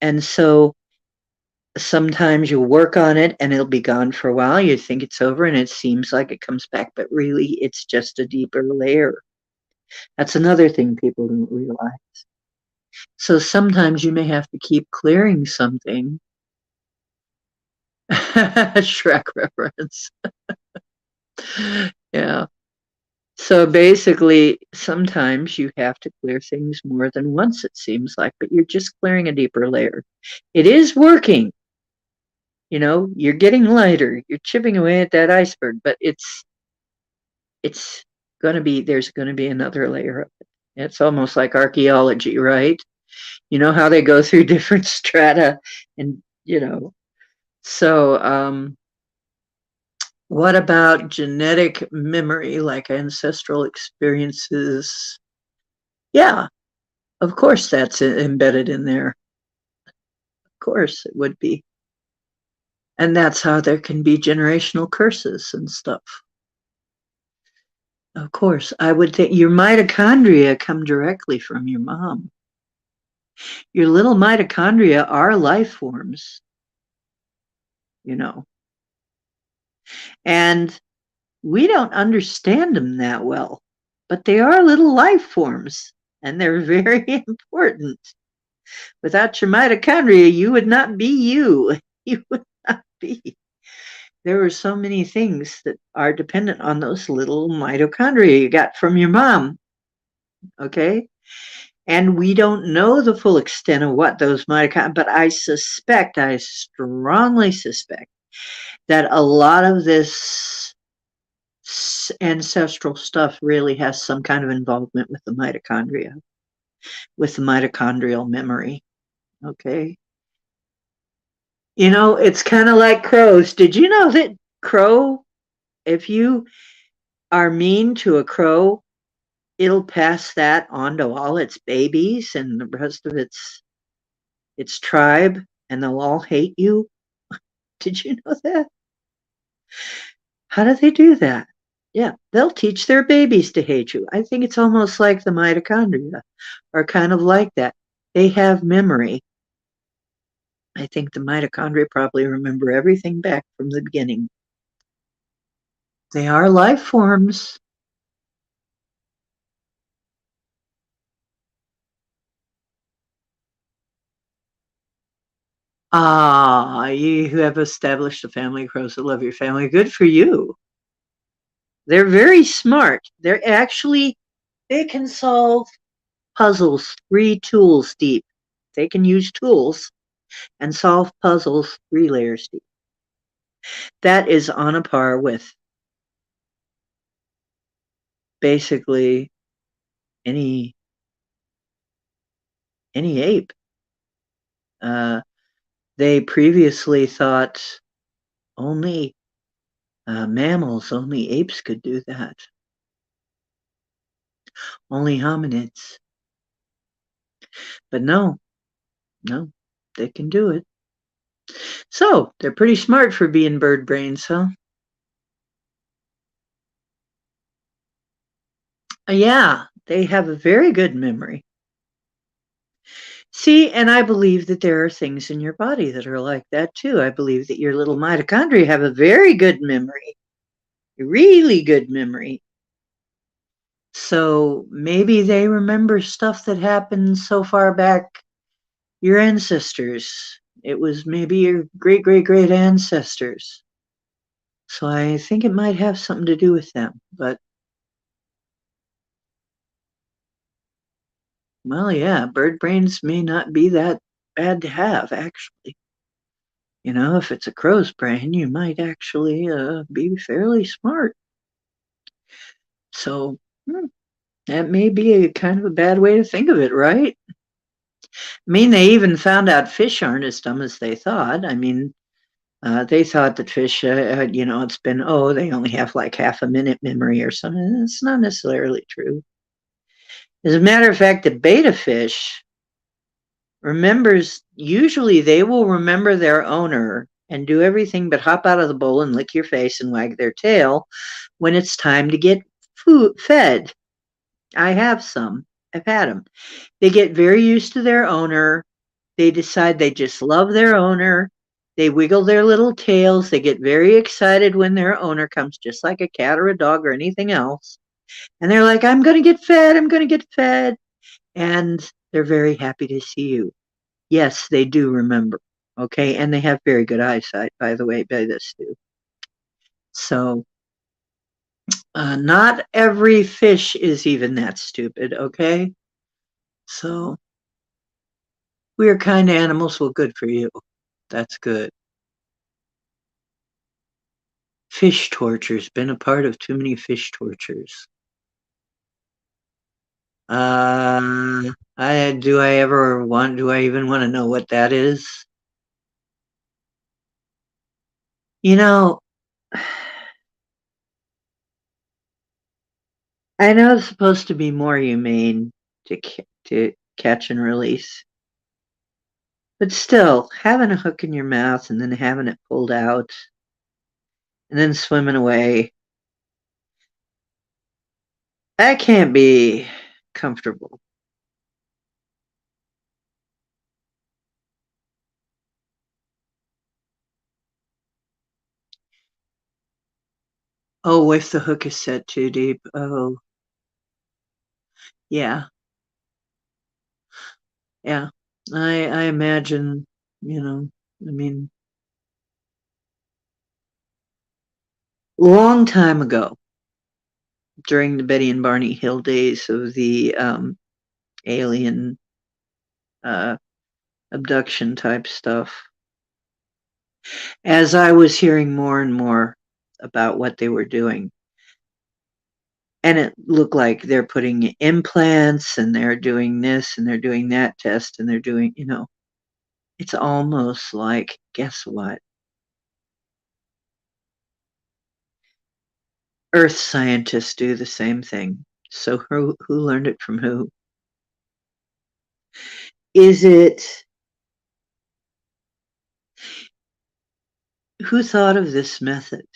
And so sometimes you work on it and it'll be gone for a while. You think it's over and it seems like it comes back, but really it's just a deeper layer. That's another thing people don't realize. So sometimes you may have to keep clearing something. Shrek reference. Yeah. So basically, sometimes you have to clear things more than once, it seems like, but you're just clearing a deeper layer. It is working. You know, you're getting lighter. You're chipping away at that iceberg, but it's there's gonna be another layer of it. It's almost like archaeology, right? You know how they go through different strata and so what about genetic memory, like ancestral experiences? Yeah, of course that's embedded in there. Of course it would be. And that's how there can be generational curses and stuff. Of course, I would think your mitochondria come directly from your mom. Your little mitochondria are life forms, you know, and we don't understand them that well, but they are little life forms and they're very important. Without your mitochondria, you would not be you. You would not be. There are so many things that are dependent on those little mitochondria you got from your mom. Okay. And we don't know the full extent of what those mitochondria, but I strongly suspect that a lot of this ancestral stuff really has some kind of involvement with the mitochondria, with the mitochondrial memory. Okay. You know, it's kind of like crows. Did you know that if you are mean to a crow, it'll pass that on to all its babies and the rest of its tribe, and they'll all hate you? Did you know that? How do they do that? Yeah, they'll teach their babies to hate you. I think it's almost like the mitochondria are kind of like that. They have memory. I think the mitochondria probably remember everything back from the beginning. They are life forms. Ah, you who have established a family of crows that love your family. Good for you. They're very smart. They can solve puzzles 3 tools deep. They can use tools and solve puzzles 3 layers deep. That is on a par with basically any ape. They previously thought only mammals, only apes could do that. Only hominids. But no, no. they can do it. So they're pretty smart for being bird brains, huh? Yeah, they have a very good memory. See, and I believe that there are things in your body that are like that too. I believe that your little mitochondria have a very good memory, really good memory. So maybe they remember stuff that happened so far back, your ancestors. It was maybe your great great great ancestors. So I think it might have something to do with them. But, well, yeah, bird brains may not be that bad to have, actually. If it's a crow's brain, you might actually be fairly smart. So that may be a kind of a bad way to think of it, right? I mean, they even found out fish aren't as dumb as they thought. I mean, they thought that fish, it's been, they only have like half a minute memory or something. It's not necessarily true. As a matter of fact, the beta fish remembers, usually they will remember their owner and do everything but hop out of the bowl and lick your face and wag their tail when it's time to get food fed. I have some. I've had them. They get very used to their owner. They decide they just love their owner. They wiggle their little tails. They get very excited when their owner comes, just like a cat or a dog or anything else. And they're like, I'm going to get fed. I'm going to get fed. And they're very happy to see you. Yes, they do remember. Okay. And they have very good eyesight, by the way, by this too. So, not every fish is even that stupid. Okay. So, we're kind animals. Well, good for you. That's good. Fish tortures. Been a part of too many fish tortures. Do I even want to know what that is? You know, I know it's supposed to be more humane to catch and release, but still, having a hook in your mouth and then having it pulled out and then swimming away, that can't be comfortable. Oh, if the hook is set too deep. Oh, yeah, yeah. I imagine, you know, I mean, long time ago, during the Betty and Barney Hill days of the alien uh, abduction type stuff, as I was hearing more and more about what they were doing, and it looked like they're putting implants and they're doing this and they're doing that test and they're doing, it's almost like, guess what? Earth scientists do the same thing. So who learned it from who? Is it who thought of this method?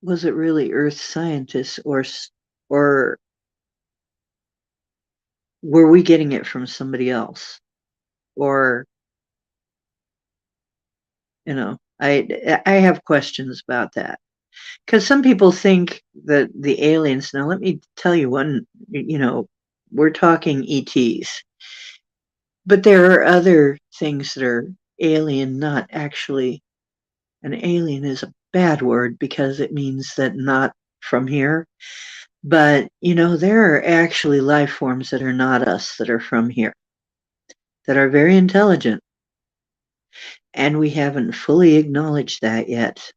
Was it really Earth scientists, or were we getting it from somebody else? Or, I have questions about that. Because some people think that the aliens, now let me tell you one, we're talking ETs, but there are other things that are alien, not actually. An alien is a bad word because it means that not from here. But, there are actually life forms that are not us that are from here, that are very intelligent. And we haven't fully acknowledged that yet.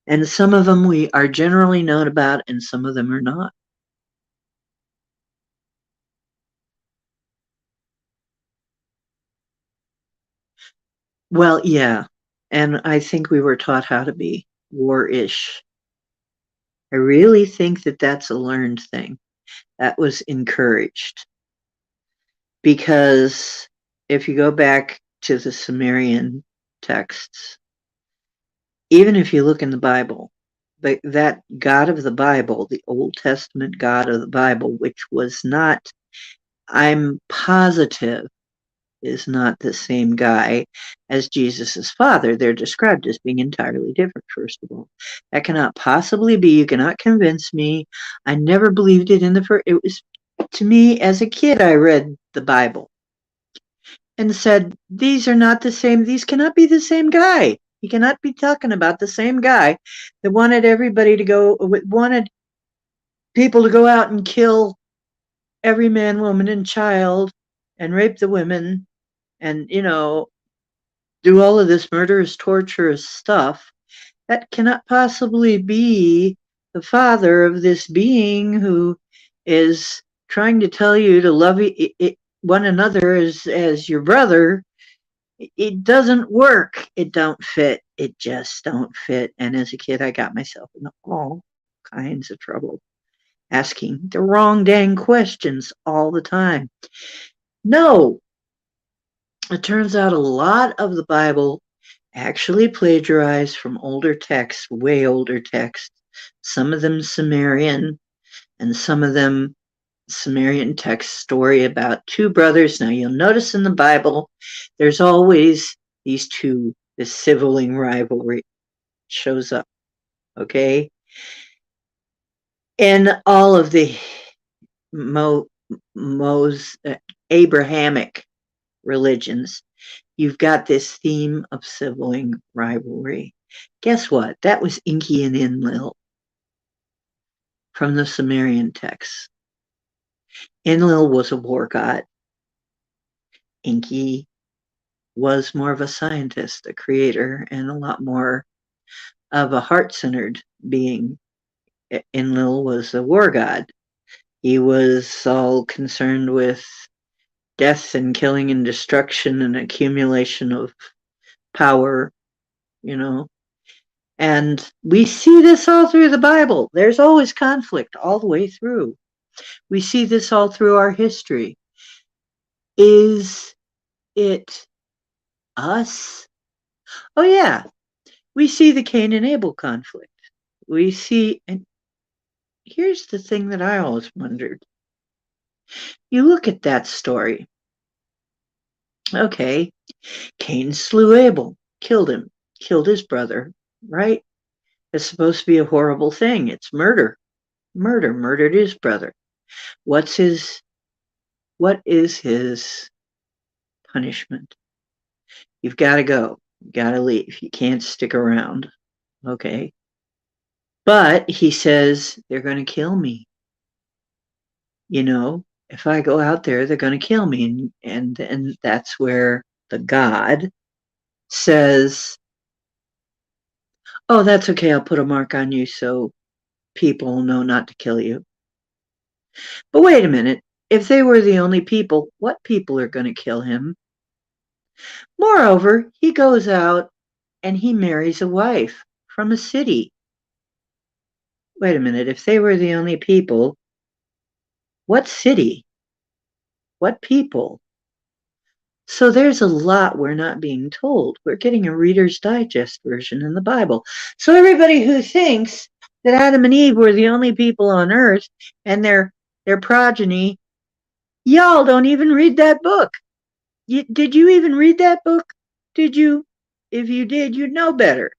And some of them we are generally known about, and some of them are not. Well, yeah. And I think we were taught how to be war-ish. I really think that that's a learned thing. That was encouraged. Because if you go back to the Sumerian texts, even if you look in the Bible, that God of the Bible, the Old Testament God of the Bible, which was not, I'm positive, is not the same guy as Jesus's father. They're described as being entirely different, first of all. That cannot possibly be. You cannot convince me. I never believed it in the first. It was, to me, as a kid, I read the Bible and said, these are not the same. These cannot be the same guy. He cannot be talking about the same guy that wanted everybody to go, wanted people to go out and kill every man, woman, and child and rape the women and, do all of this murderous, torturous stuff. That cannot possibly be the father of this being who is trying to tell you to love one another as your brother. It doesn't work. It don't fit. It just don't fit. And as a kid, I got myself in all kinds of trouble asking the wrong dang questions all the time. No, it turns out a lot of the Bible actually plagiarized from older texts, way older texts, some of them Sumerian, and some of them Sumerian text story about two brothers. Now you'll notice in the Bible, there's always these two, this sibling rivalry shows up, okay? In all of the Abrahamic religions, you've got this theme of sibling rivalry. Guess what? That was Enki and Enlil from the Sumerian texts. Enlil was a war god. Enki was more of a scientist, a creator, and a lot more of a heart-centered being. Enlil was a war god. He was all concerned with death and killing and destruction and accumulation of power, you know. And we see this all through the Bible. There's always conflict all the way through. We see this all through our history. Is it us? Oh, yeah. We see the Cain and Abel conflict. We see, and here's the thing that I always wondered. You look at that story. Okay, Cain slew Abel, killed him, killed his brother, right? It's supposed to be a horrible thing. It's murder. Murdered his brother. What is his punishment? You've got to go. You've got to leave. You can't stick around. Okay. But he says, they're going to kill me. If I go out there, they're going to kill me. And that's where the God says, oh, that's okay. I'll put a mark on you so people know not to kill you. But wait a minute. If they were the only people, what people are going to kill him? Moreover, he goes out and he marries a wife from a city. Wait a minute. If they were the only people, what city? What people? So there's a lot we're not being told. We're getting a Reader's Digest version in the Bible. So everybody who thinks that Adam and Eve were the only people on earth and their progeny, y'all don't even read that book. Did you even read that book? Did you? If you did, you'd know better.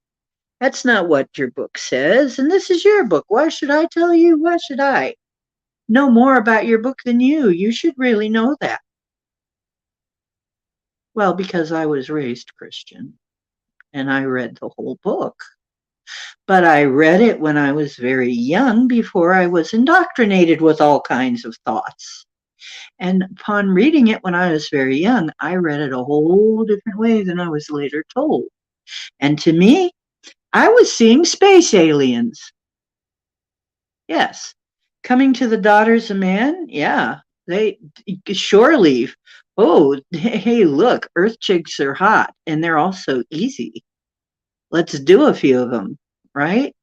That's not what your book says, and this is your book. Why should I tell you? Why should I know more about your book than you? You should really know that. Well, because I was raised Christian and I read the whole book. But I read it when I was very young before I was indoctrinated with all kinds of thoughts. And upon reading it when I was very young, I read it a whole different way than I was later told. And to me, I was seeing space aliens. Yes. Coming to the daughters of man? Yeah. They shore leave. Oh, hey, look, Earth chicks are hot and they're also easy. Let's do a few of them, right?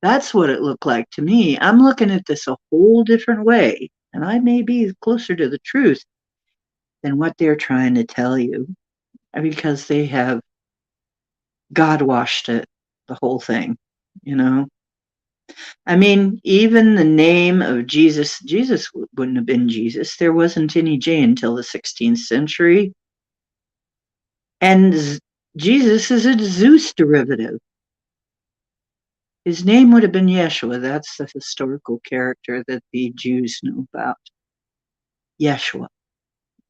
That's what it looked like to me. I'm looking at this a whole different way, and I may be closer to the truth than what they're trying to tell you, because they have God washed it, the whole thing, you know? I mean, even the name of Jesus, Jesus wouldn't have been Jesus. There wasn't any J until the 16th century. And Jesus is a Zeus derivative. His name would have been Yeshua. That's the historical character that the Jews know about. Yeshua,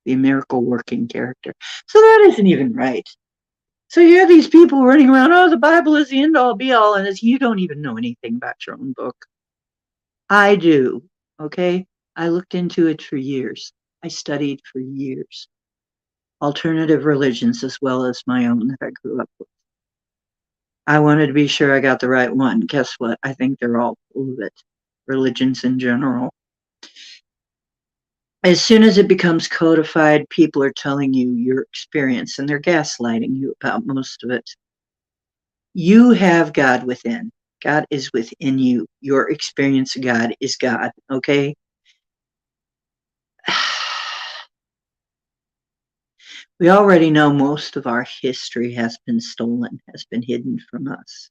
the miracle working character. So that isn't even right. So you have these people running around, oh, the Bible is the end all be all, and it's, you don't even know anything about your own book. I do, okay? I looked into it for years. I studied for years. Alternative religions as well as my own that I grew up with. I wanted to be sure I got the right one. Guess what? I think they're all full of it. Religions in general. As soon as it becomes codified, people are telling you your experience and they're gaslighting you about most of it. You have God within. God is within you. Your experience of God is God, okay? We already know most of our history has been stolen, has been hidden from us.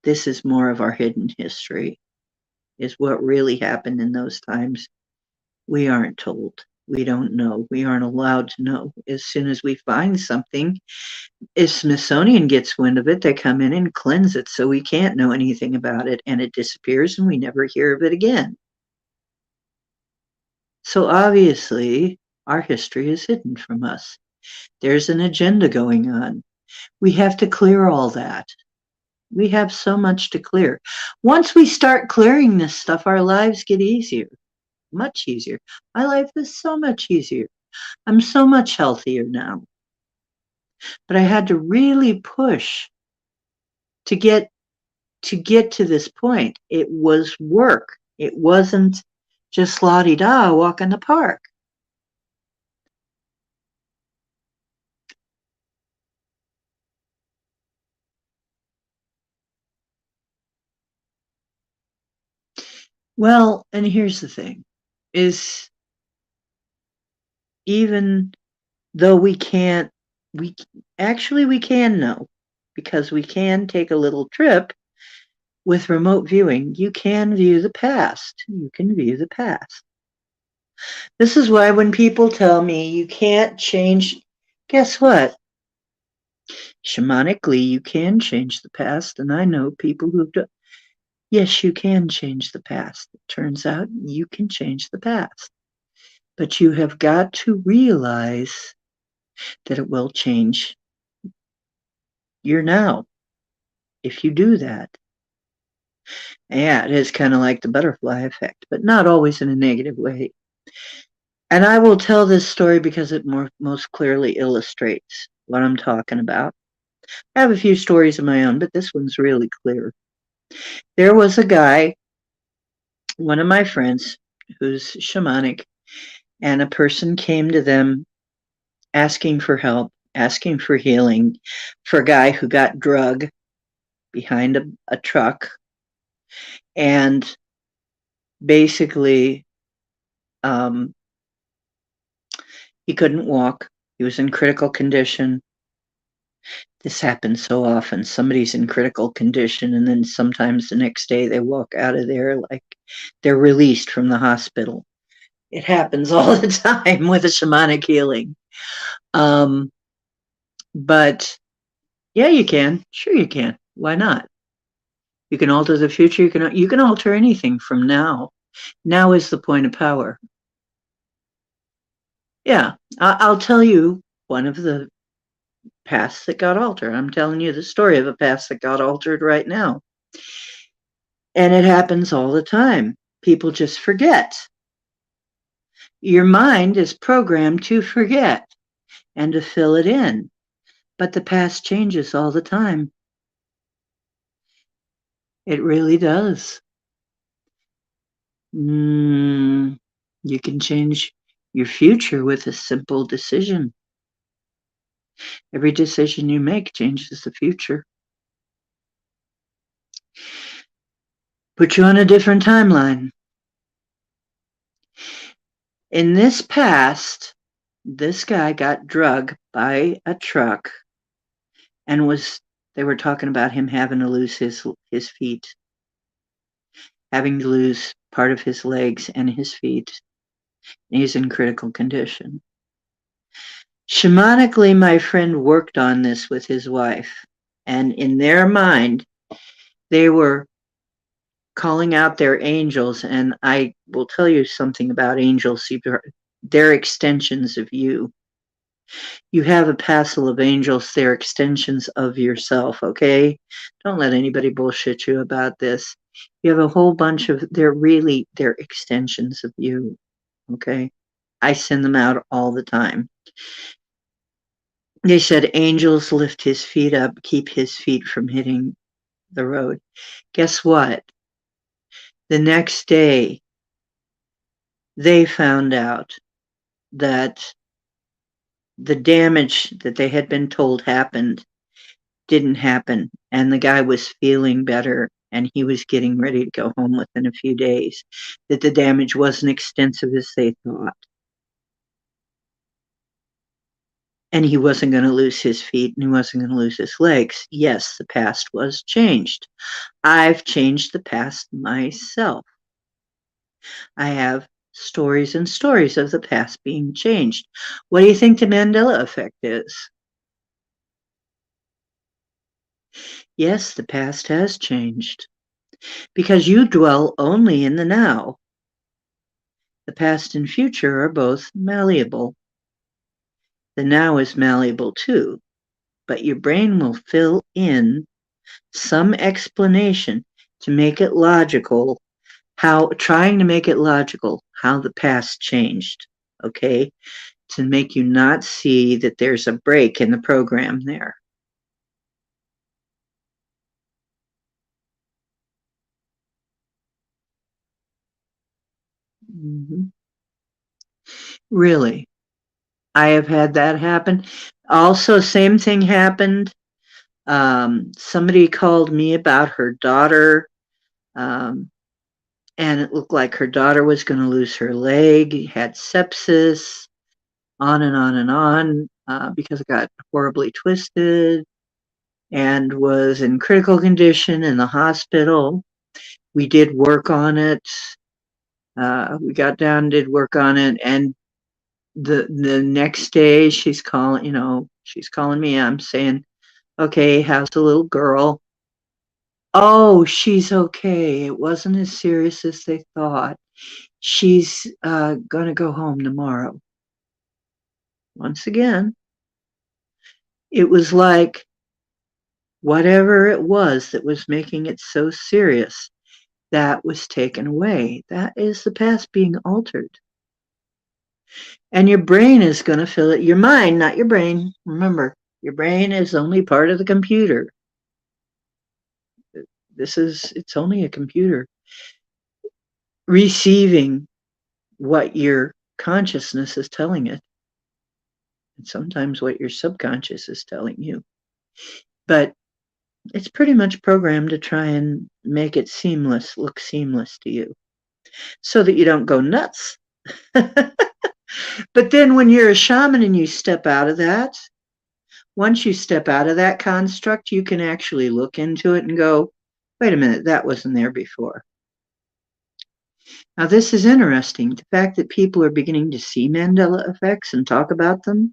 This is more of our hidden history, is what really happened in those times. We aren't told. We don't know. We aren't allowed to know. As soon as we find something, if Smithsonian gets wind of it, they come in and cleanse it so we can't know anything about it, and it disappears and we never hear of it again. So obviously, our history is hidden from us. There's an agenda going on. We have to clear all that. We have so much to clear. Once we start clearing this stuff, our lives get easier, much easier. My life is so much easier. I'm so much healthier now. But I had to really push to get to this point. It was work. It wasn't just la-di-da, walk in the park. Well, and here's the thing, is even though we actually we can know, because we can take a little trip with remote viewing. You can view the past. You can view the past. This is why when people tell me you can't change, guess what? Shamanically, you can change the past, and I know people who do. Yes, you can change the past. It turns out you can change the past. But you have got to realize that it will change your now if you do that. Yeah, it is kind of like the butterfly effect, but not always in a negative way. And I will tell this story because it most clearly illustrates what I'm talking about. I have a few stories of my own, but this one's really clear. There was a guy, one of my friends, who's shamanic, and a person came to them asking for help, asking for healing for a guy who got drug behind a truck. And basically, um, he couldn't walk. He was in critical condition. This happens so often. Somebody's in critical condition, and then sometimes the next day they walk out of there like they're released from the hospital. It happens all the time with a shamanic healing. But yeah, you can. Sure, you can. Why not? You can alter the future. You can alter anything from now. Now is the point of power. Yeah, I'll tell you one of the paths that got altered. I'm telling you the story of a path that got altered right now. And it happens all the time. People just forget. Your mind is programmed to forget and to fill it in. But the past changes all the time. It really does. You can change your future with a simple decision. Every decision you make changes the future. Put you on a different timeline. In this past, This guy got drugged by a truck and they were talking about him having to lose his feet, having to lose part of his legs and his feet. He's in critical condition. Shamanically, my friend worked on this with his wife, and in their mind, they were calling out their angels. And I will tell you something about angels. They're extensions of you. You have a passel of angels, they're extensions of yourself, okay? Don't let anybody bullshit you about this. You have a whole bunch of, they're extensions of you, okay? I send them out all the time. They said angels lift his feet up, keep his feet from hitting the road. Guess what? The next day, they found out that the damage that they had been told happened didn't happen, and the guy was feeling better and he was getting ready to go home within a few days, that the damage wasn't extensive as they thought. And he wasn't going to lose his feet and he wasn't going to lose his legs. Yes, the past was changed. I've changed the past myself. I have stories and stories of the past being changed. What do you think the Mandela effect is? Yes, the past has changed because you dwell only in the now. The past and future are both malleable. The now is malleable too, but your brain will fill in some explanation to make it logical, trying to make it logical how the past changed, okay? To make you not see that there's a break in the program there. Mm-hmm. Really, I have had that happen. Also, same thing happened. Somebody called me about her daughter, um, and it looked like her daughter was going to lose her leg, had sepsis, on and on and on, because it got horribly twisted and was in critical condition in the hospital. We did work on it. We got down, did work on it, and the next day she's calling me. I'm saying, okay, how's the little girl? Oh, she's okay. It wasn't as serious as they thought. She's gonna go home tomorrow. Once again, it was like whatever it was that was making it so serious, that was taken away. That is the past being altered. And your brain is going to fill it. Your mind, not your brain. Remember, your brain is only part of the computer. It's only a computer receiving what your consciousness is telling it, and sometimes what your subconscious is telling you. But it's pretty much programmed to try and make it look seamless to you, so that you don't go nuts. But then when you're a shaman and you step out of that, once you step out of that construct, you can actually look into it and go, wait a minute, that wasn't there before. Now, this is interesting. The fact that people are beginning to see Mandela effects and talk about them,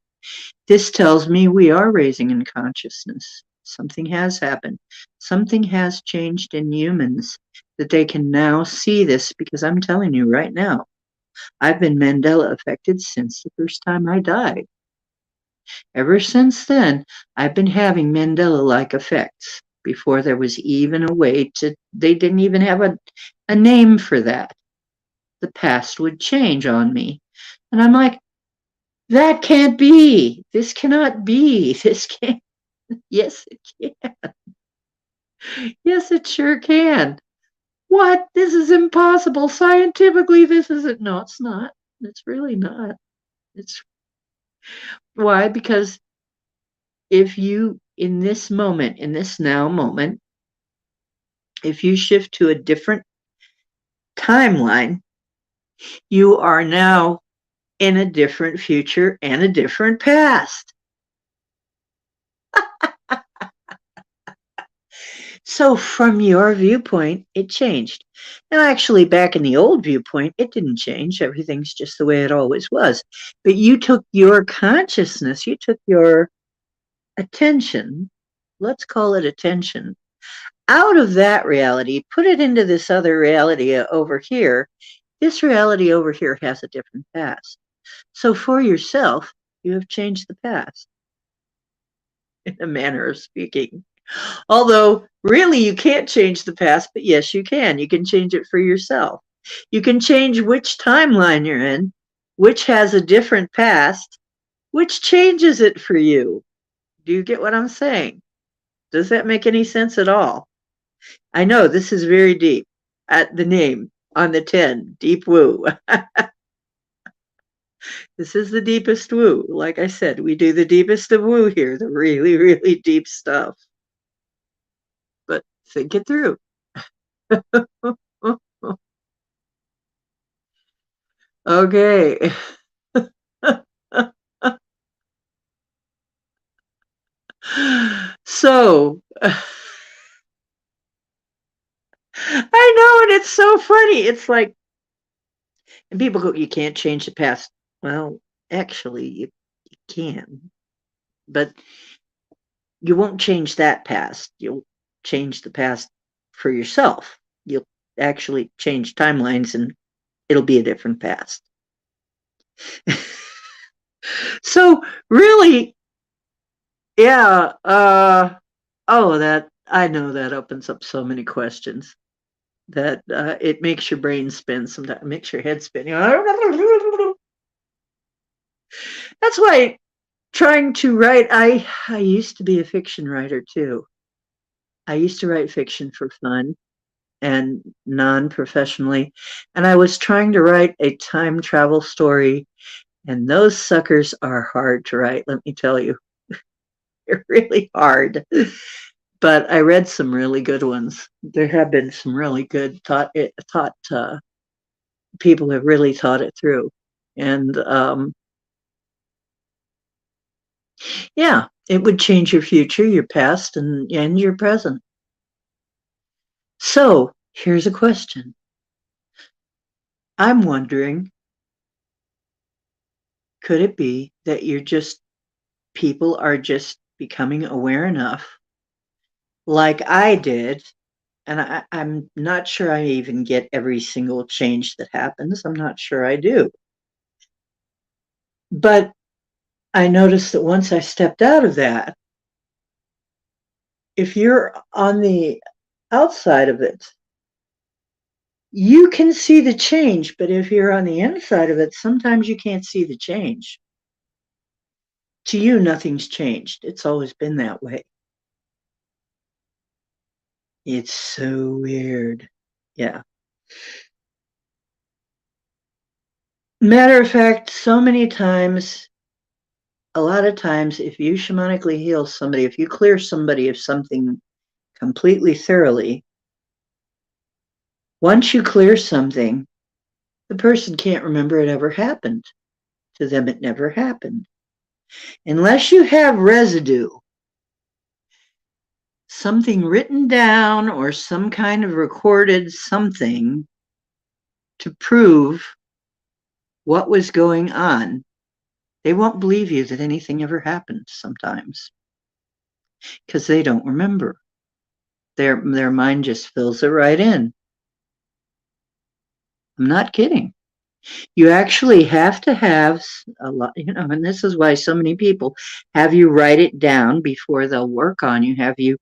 this tells me we are raising in consciousness. Something has happened. Something has changed in humans that they can now see this, because I'm telling you right now, I've been Mandela affected since the first time I died. Ever since then, I've been having Mandela-like effects. Before there was even a way they didn't even have a name for that. The past would change on me. And I'm like, that can't be. This cannot be. This can't. Yes, it can. Yes, it sure can. What? This is impossible. Scientifically, this isn't. No, it's not. It's really not. It's why? Because if you, in this moment, in this now moment, if you shift to a different timeline, you are now in a different future and a different past. So, from your viewpoint, it changed. Now, actually, back in the old viewpoint, it didn't change. Everything's just the way it always was. But you took your consciousness, you took your attention, let's call it attention, out of that reality, put it into this other reality over here. This reality over here has a different past. So, for yourself, you have changed the past, in a manner of speaking. Although, really, you can't change the past, but yes, you can. You can change it for yourself. You can change which timeline you're in, which has a different past, which changes it for you. Do you get what I'm saying? Does that make any sense at all? I know this is very deep. At the name on the 10, Deep Woo. This is the deepest woo. Like I said, we do the deepest of woo here, the really, really deep stuff. But think it through. Okay. So, I know, and it's so funny. It's like, and people go, you can't change the past. Well, actually, you can, but you won't change that past. You'll change the past for yourself. You'll actually change timelines and it'll be a different past. So, really, yeah, oh, that, I know that opens up so many questions that it makes your brain spin sometimes, makes your head spin. That's why trying to write, I used to be a fiction writer too. I used to write fiction for fun and non-professionally, and I was trying to write a time travel story, and those suckers are hard to write, let me tell you. They're really hard. But I read some really good ones. There have been some really good taught people have really thought it through. And yeah, it would change your future, your past, and your present. So here's a question. I'm wondering, could it be that people are just becoming aware enough, like I did, and I'm not sure I even get every single change that happens. I'm not sure I do. But I noticed that once I stepped out of that, if you're on the outside of it, you can see the change. But if you're on the inside of it, sometimes you can't see the change. To you, nothing's changed. It's always been that way. It's so weird. Yeah. Matter of fact, so many times, a lot of times, if you shamanically heal somebody, if you clear somebody of something completely thoroughly, once you clear something, the person can't remember it ever happened. To them, it never happened. Unless you have residue, something written down or some kind of recorded something to prove what was going on, they won't believe you that anything ever happened sometimes because they don't remember. Their mind just fills it right in. I'm not kidding. You actually have to have a lot, and this is why so many people have you write it down before they'll work on you, have you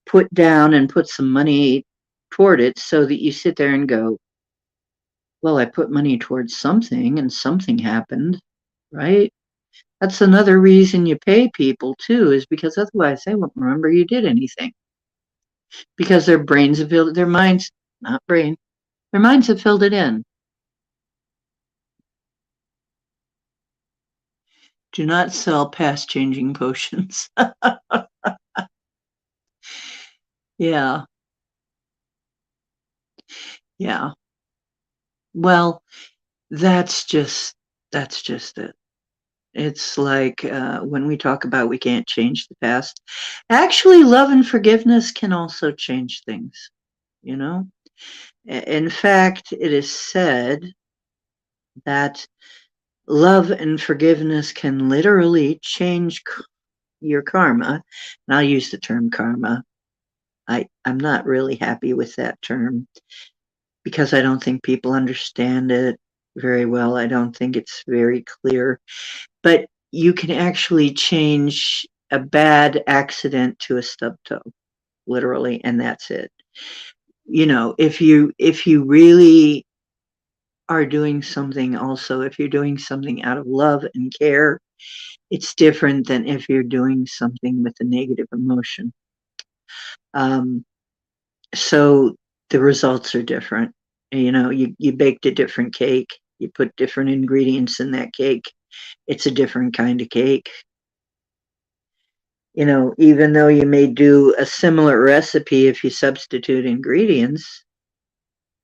put down and put some money toward it so that you sit there and go, well, I put money towards something and something happened, right? That's another reason you pay people too, is because otherwise they won't remember you did anything. Because their brains have filled, their minds, not brain, their minds have filled it in. Do not sell past changing potions. Yeah, yeah. Well, that's just That's just it. It's like when we talk about we can't change the past. Actually, love and forgiveness can also change things, you know? In fact, it is said that love and forgiveness can literally change your karma. And I'll use the term karma. I'm not really happy with that term because I don't think people understand it very well. I don't think it's very clear. But you can actually change a bad accident to a stub toe, literally, and that's it. If you really are doing something also, if you're doing something out of love and care, it's different than if you're doing something with a negative emotion. Um, so the results are different. You baked a different cake, you put different ingredients in that cake. It's a different kind of cake. Even though you may do a similar recipe, if you substitute ingredients,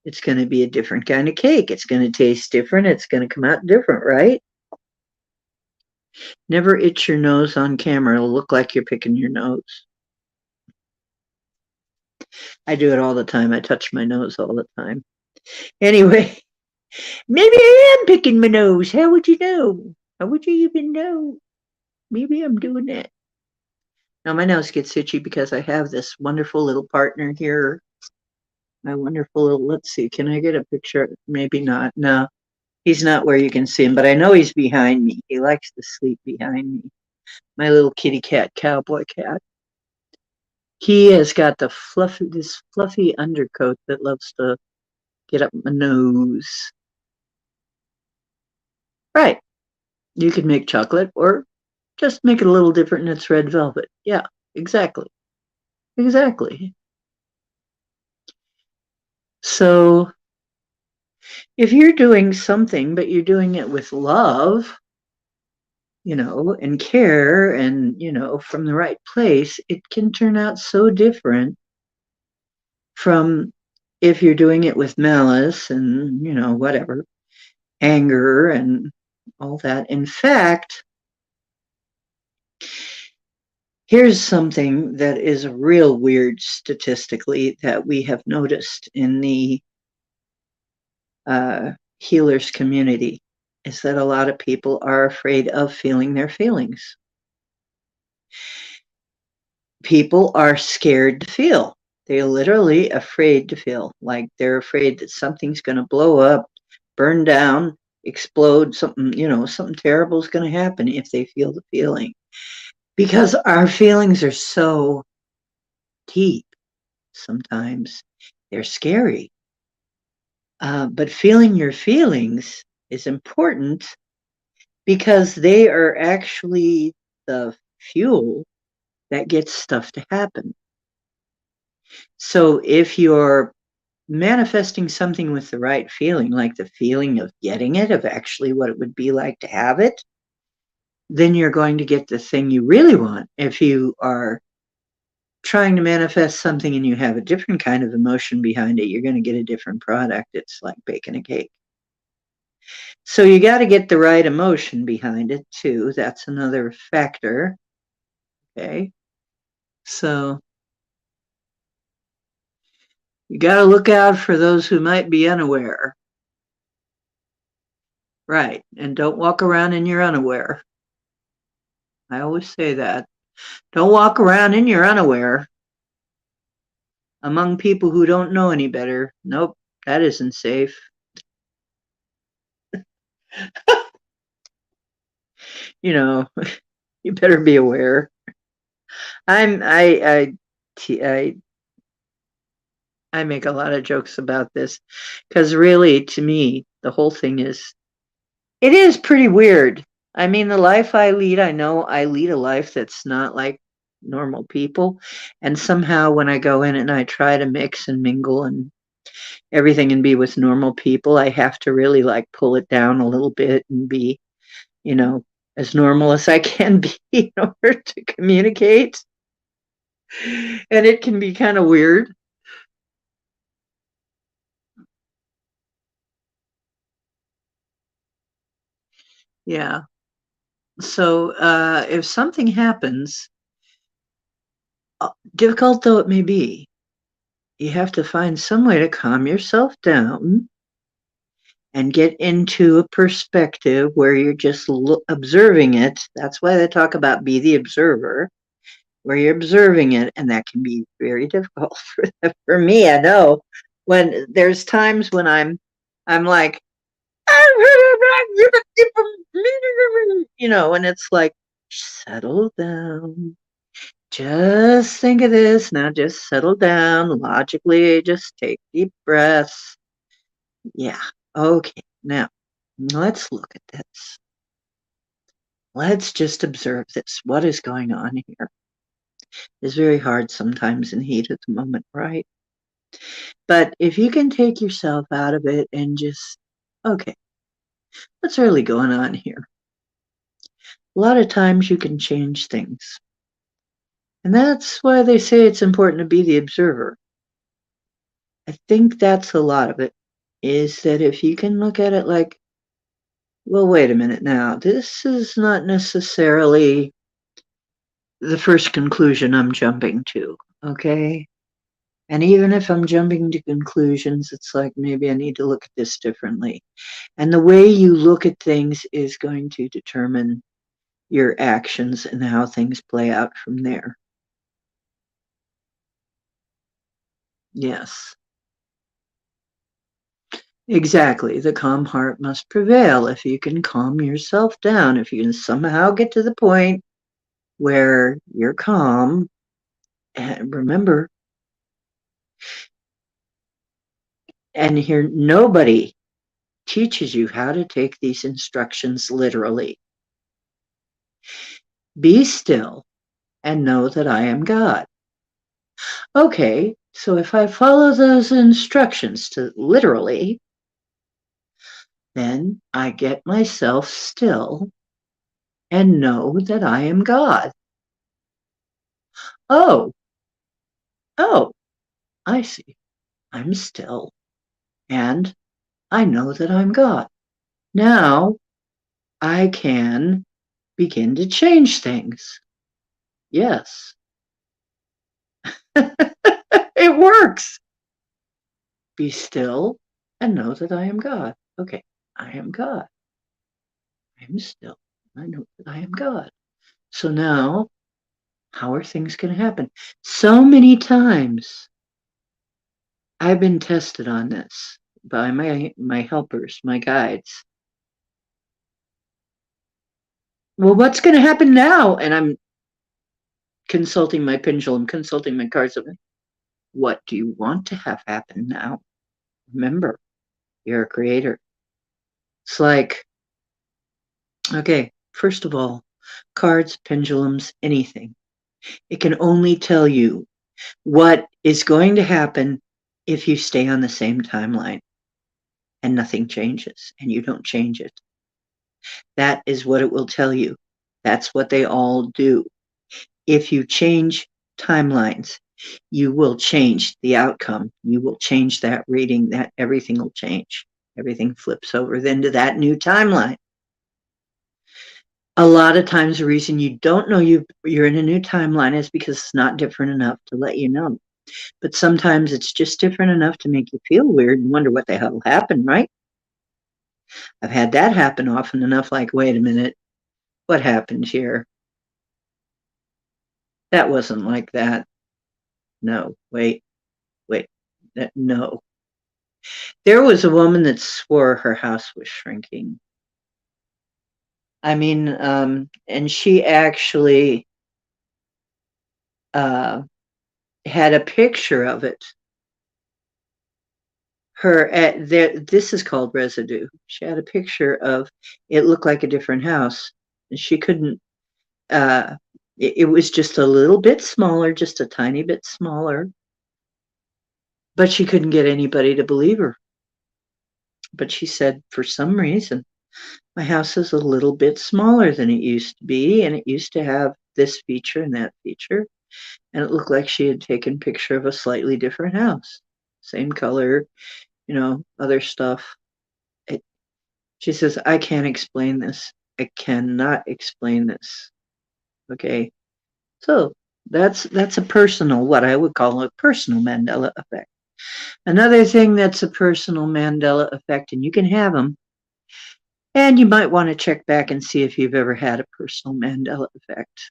it's going to be a different kind of cake. It's going to taste different. It's going to come out different, right? Never itch your nose on camera. It'll look like you're picking your nose. I do it all the time. I touch my nose all the time. Anyway, maybe I am picking my nose. How would you know? How would you even know? Maybe I'm doing that. Now my nose gets itchy because I have this wonderful little partner here. My wonderful little, let's see, can I get a picture? Maybe not. No, he's not where you can see him, but I know he's behind me. He likes to sleep behind me. My little kitty cat, cowboy cat. He has got this fluffy undercoat that loves to get up my nose. Right. You could make chocolate or just make it a little different and it's red velvet. Yeah, exactly. Exactly. So if you're doing something, but you're doing it with love, and care and, from the right place, it can turn out so different from if you're doing it with malice and, whatever, anger and all that. In fact, here's something that is real weird statistically that we have noticed in the healers community is that a lot of people are afraid of feeling their feelings. People are scared to feel. They're literally afraid to feel, like they're afraid that something's going to blow up, burn down, explode, something terrible is going to happen if they feel the feeling. Because our feelings are so deep, sometimes they're scary. But feeling your feelings is important because they are actually the fuel that gets stuff to happen. So if you're manifesting something with the right feeling, like the feeling of getting it, of actually what it would be like to have it, then you're going to get the thing you really want. If you are trying to manifest something and you have a different kind of emotion behind it, you're going to get a different product. It's like baking a cake. So you got to get the right emotion behind it too. That's another factor. Okay. So you got to look out for those who might be unaware. Right. And don't walk around in your unaware. I always say that. Don't walk around in your unaware among people who don't know any better. Nope, that isn't safe. You know, you better be aware. I'm I I make a lot of jokes about this because really, to me, the whole thing it is pretty weird. I mean, the life I lead, I know I lead a life that's not like normal people, and somehow when I go in and I try to mix and mingle and everything and be with normal people, I have to really like pull it down a little bit and be, you know, as normal as I can be in order to communicate. And it can be kind of weird. Yeah. So if something happens, difficult though it may be, you have to find some way to calm yourself down and get into a perspective where you're just observing it. That's why they talk about be the observer, where you're observing it, and that can be very difficult for me. I know when there's times when I'm like, and it's like, settle down. Just think of this now. Just settle down logically. Just take deep breaths. Yeah. Okay. Now let's look at this. Let's just observe this. What is going on here? It's very hard sometimes in the heat of the moment, right? But if you can take yourself out of it and just, okay, what's really going on here? A lot of times you can change things. And that's why they say it's important to be the observer. I think that's a lot of it, is that if you can look at it like, well, wait a minute now, this is not necessarily the first conclusion I'm jumping to, okay? And even if I'm jumping to conclusions, it's like maybe I need to look at this differently. And the way you look at things is going to determine your actions and how things play out from there. Yes, exactly. The calm heart must prevail. If you can calm yourself down, if you can somehow get to the point where you're calm, and remember, and here nobody teaches you how to take these instructions literally. Be still and know that I am God. Okay, so if I follow those instructions to literally, then I get myself still and know that I am God. Oh, oh, I see. I'm still and I know that I'm God. Now I can begin to change things. Yes, it works. Be still and know that I am God. Okay, I am God. I am still. I know that I am God. So now, how are things going to happen? So many times I've been tested on this by my helpers, my guides. Well, what's going to happen now? And I'm consulting my pendulum, consulting my cards. What do you want to have happen now? Remember, you're a creator. It's like, okay, first of all, cards, pendulums, anything. It can only tell you what is going to happen if you stay on the same timeline and nothing changes and you don't change it. That is what it will tell you. That's what they all do. If you change timelines, you will change the outcome. You will change that reading, that everything will change. Everything flips over then to that new timeline. A lot of times the reason you don't know you're in a new timeline is because it's not different enough to let you know. But sometimes it's just different enough to make you feel weird and wonder what the hell happened, right? I've had that happen often enough, like, wait a minute, what happened here? That wasn't like that. No, wait, no. There was a woman that swore her house was shrinking. I mean, and she actually uh, had a picture of it. This is called residue. She had a picture of it looked like a different house, and she couldn't. It was just a little bit smaller, just a tiny bit smaller, but she couldn't get anybody to believe her. But she said, for some reason, my house is a little bit smaller than it used to be, and it used to have this feature and that feature, and it looked like she had taken a picture of a slightly different house, same color, other stuff. She says, I can't explain this I cannot explain this. Okay. So that's a personal, what I would call a personal Mandela effect. Another thing that's a personal Mandela effect, and you can have them, and you might want to check back and see if you've ever had a personal Mandela effect.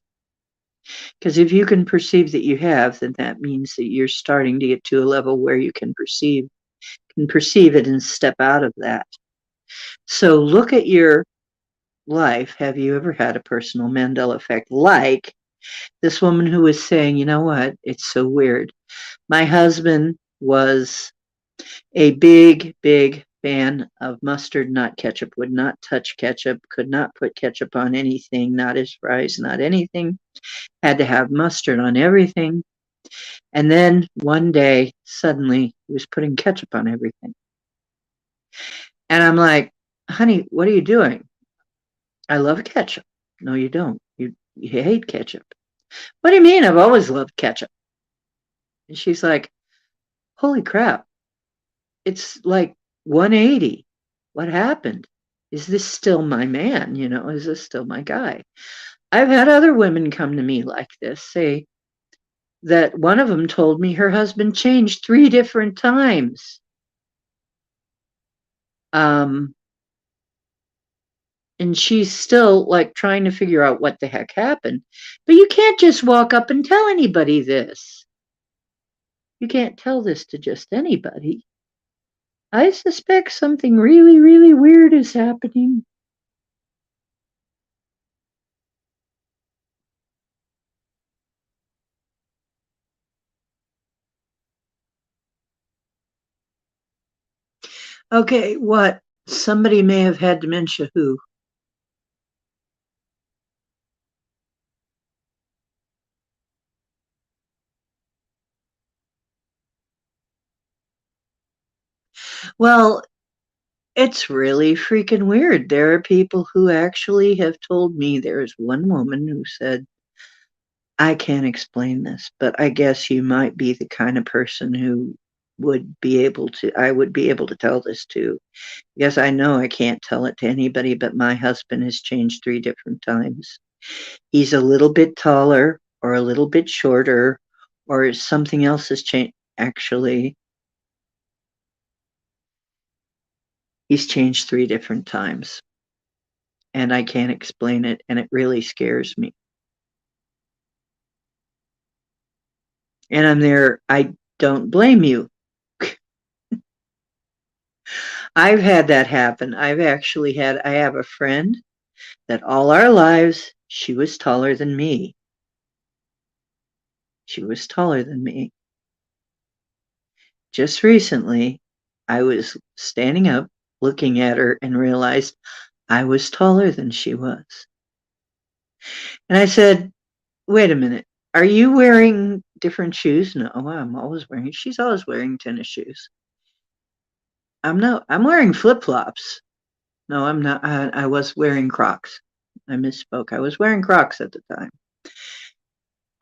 Because if you can perceive that you have, then that means that you're starting to get to a level where you can perceive it and step out of that. So look at your life. Have you ever had a personal Mandela effect? Like this woman who was saying, you know what? It's so weird. My husband was a big, big fan of mustard, not ketchup, would not touch ketchup, could not put ketchup on anything, not his fries, not anything, had to have mustard on everything. And then one day, suddenly, he was putting ketchup on everything. And I'm like, honey, what are you doing? I love ketchup. No, you don't. You hate ketchup. What do you mean? I've always loved ketchup. And she's like, holy crap. It's like 180. What happened? Is this still my man? Is this still my guy? I've had other women come to me like this, say that one of them told me her husband changed 3 different times. Um, and she's still like trying to figure out what the heck happened. But you can't just walk up and tell anybody this. You can't tell this to just anybody. I suspect something really, really weird is happening. Okay, what? Somebody may have had dementia who? Well, it's really freaking weird. There are people who actually have told me there's one woman who said, I can't explain this, but I guess you might be the kind of person who I would be able to tell this to. Yes, I know I can't tell it to anybody, but my husband has changed 3 different times. He's a little bit taller or a little bit shorter or something else has changed. Actually, he's changed 3 different times and I can't explain it and it really scares me. And I'm there, I don't blame you. I've had that happen. I have a friend that all our lives, she was taller than me. She was taller than me. Just recently, I was standing up, looking at her, and realized I was taller than she was. And I said, wait a minute. Are you wearing different shoes? No, she's always wearing tennis shoes. I'm wearing flip flops. No, I'm not. I was wearing Crocs. I misspoke. I was wearing Crocs at the time.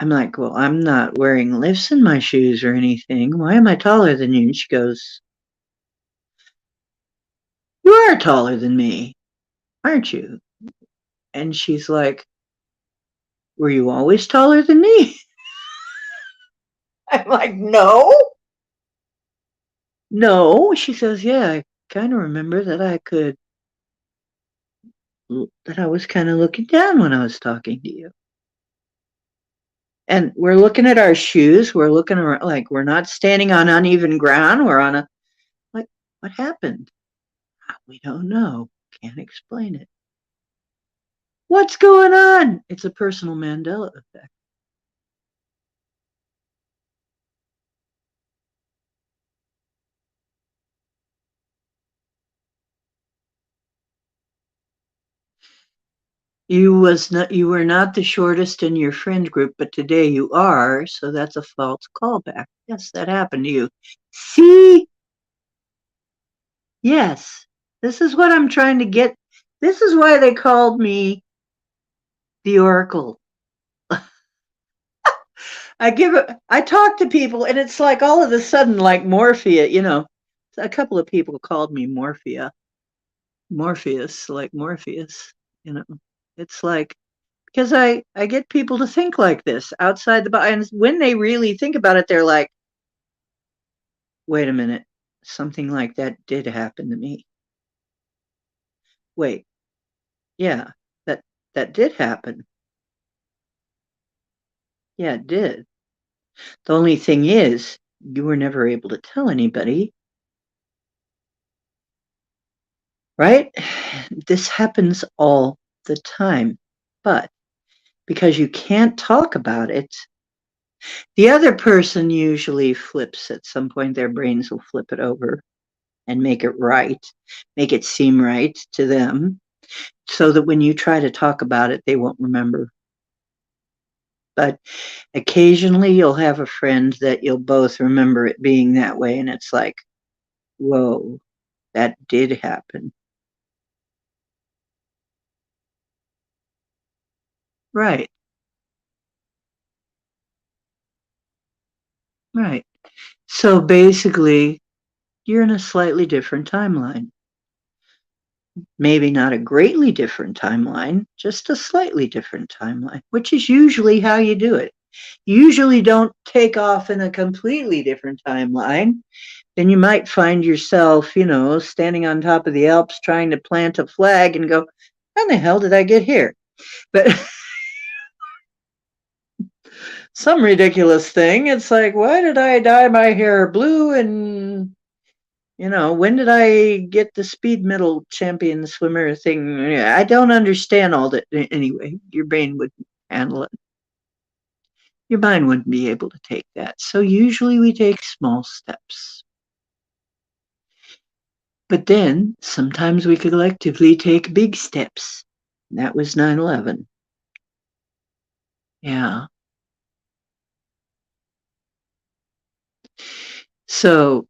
I'm like, well, I'm not wearing lifts in my shoes or anything. Why am I taller than you? And she goes, you are taller than me, aren't you? And she's like, were you always taller than me? I'm like, no. No. She says, yeah, I kind of remember that I was kind of looking down when I was talking to you. And we're looking at our shoes. We're looking around like we're not standing on uneven ground. We're on a, like, what happened? We don't know. Can't explain it. What's going on? It's a personal Mandela effect. You were not the shortest in your friend group, but today you are, so that's a false callback. Yes, that happened to you. See? Yes. This is what I'm trying to get. This is why they called me the Oracle. I talk to people and it's like all of a sudden like Morphea. A couple of people called me Morphea. Morpheus, like Morpheus. You know, it's like because I get people to think like this outside the box, and when they really think about it, they're like, "Wait a minute, something like that did happen to me." Wait, yeah, that that did happen. Yeah, it did. The only thing is, you were never able to tell anybody, right? This happens all the time, but because you can't talk about it, the other person usually flips at some point, their brains will flip it over and make it right, make it seem right to them, so that when you try to talk about it, they won't remember. But occasionally you'll have a friend that you'll both remember it being that way, and it's like, whoa, that did happen. Right, right. So basically, you're in a slightly different timeline. Maybe not a greatly different timeline, just a slightly different timeline, which is usually how you do it. You usually don't take off in a completely different timeline. Then you might find yourself, standing on top of the Alps trying to plant a flag and go, how the hell did I get here? But some ridiculous thing. It's like, why did I dye my hair blue? And, when did I get the speed medal champion swimmer thing? I don't understand all that. Anyway, your brain wouldn't handle it. Your mind wouldn't be able to take that. So usually we take small steps. But then sometimes we collectively take big steps. That was 9/11. Yeah. So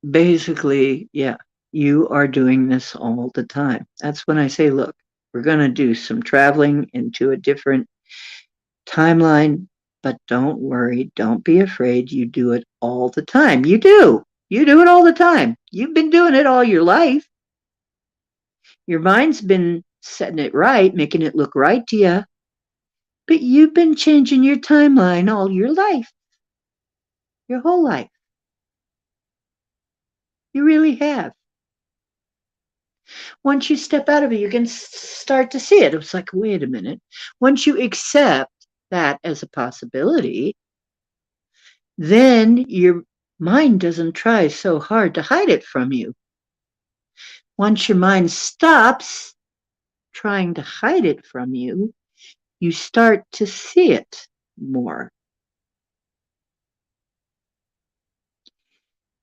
basically, yeah, you are doing this all the time. That's when I say, look, we're going to do some traveling into a different timeline, but don't worry. Don't be afraid. You do it all the time. You do. You do it all the time. You've been doing it all your life. Your mind's been setting it right, making it look right to you, but you've been changing your timeline all your life, your whole life. You really have. Once you step out of it, you can start to see it. It's like, wait a minute. Once you accept that as a possibility, then your mind doesn't try so hard to hide it from you. Once your mind stops trying to hide it from you, you start to see it more.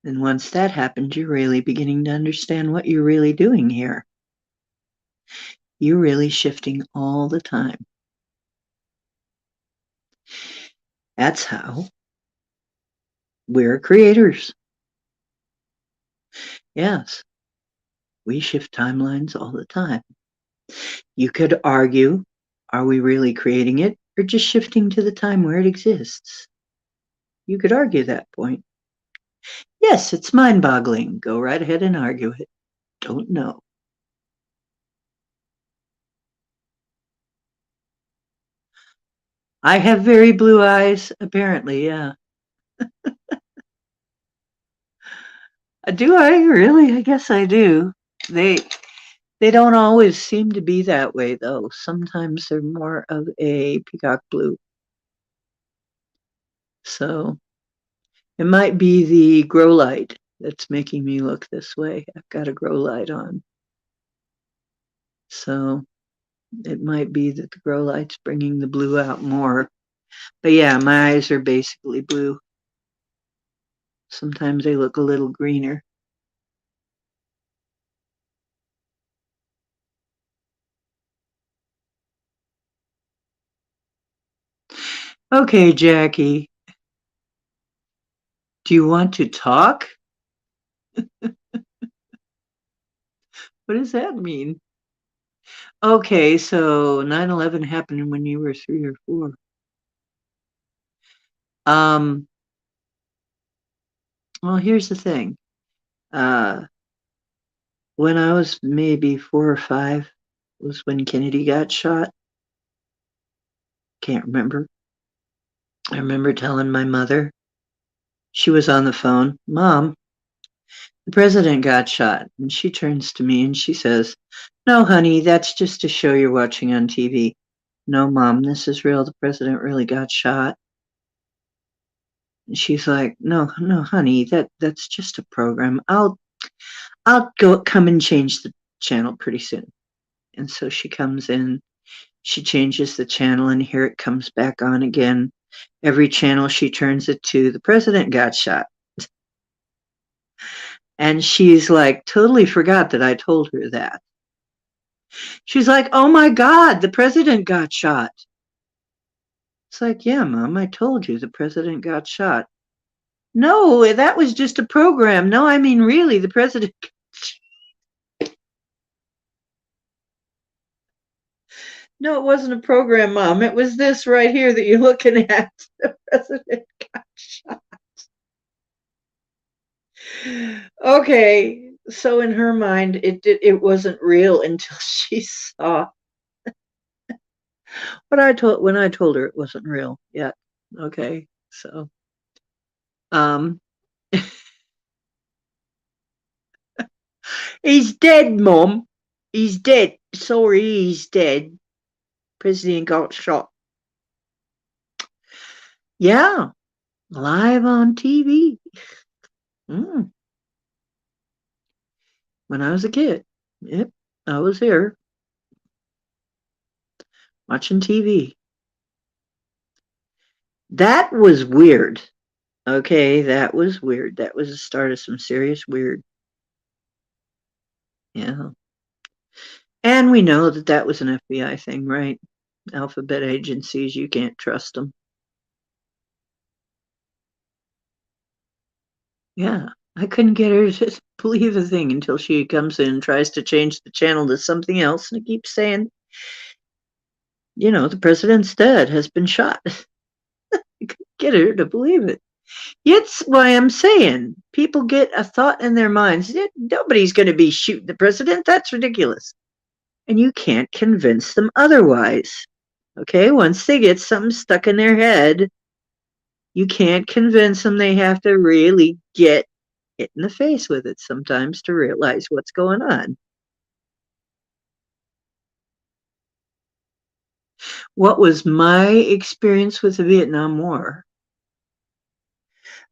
And once that happens, you're really beginning to understand what you're really doing here. You're really shifting all the time. That's how we're creators. Yes, we shift timelines all the time. You could argue, are we really creating it or just shifting to the time where it exists? You could argue that point. Yes, it's mind boggling. Go right ahead and argue it. Don't know. I have very blue eyes, apparently, yeah. Do I really? I guess I do. They they don't always seem to be that way though. Sometimes they're more of a peacock blue. So it might be the grow light that's making me look this way. I've got a grow light on. So it might be that the grow light's bringing the blue out more. But yeah, my eyes are basically blue. Sometimes they look a little greener. Okay, Jackie, do you want to talk? What does that mean? Okay, so 9/11 happened when you were 3 or 4. Um, well, here's the thing. Uh, when I was maybe 4 or 5, was when Kennedy got shot. Can't remember. I remember telling my mother, she was on the phone, Mom, the president got shot. And she turns to me and she says, No, honey, that's just a show you're watching on TV. No, Mom, this is real. The president really got shot. And she's like, No, no, honey, that's just a program. I'll come and change the channel pretty soon. And so she comes in, she changes the channel, and here it comes back on again. Every channel she turns it to, the president got shot. And she's like, totally forgot that I told her that. She's like, oh my God, the president got shot. It's like, yeah, Mom, I told you the president got shot. No, that was just a program. No, I mean, really, the president. No, it wasn't a program, Mom. It was this right here that you're looking at. The president got shot. Okay, so in her mind, it wasn't real until she saw what I told when I told her it wasn't real yet. Okay, so um, he's dead, Mom. He's dead. Sorry, he's dead. President got shot. Yeah, live on TV. Mm. When I was a kid. Yep, I was here watching TV. That was weird. Okay, that was weird. That was the start of some serious weird. Yeah. And we know that that was an FBI thing, right? Alphabet agencies, you can't trust them. Yeah. I couldn't get her to believe a thing until she comes in and tries to change the channel to something else. And it keeps saying, the president's dead, has been shot. I couldn't get her to believe it. It's why I'm saying people get a thought in their minds. Nobody's going to be shooting the president. That's ridiculous. And you can't convince them otherwise. Okay, once they get something stuck in their head, you can't convince them. They have to really get hit in the face with it sometimes to realize what's going on. What was my experience with the Vietnam War?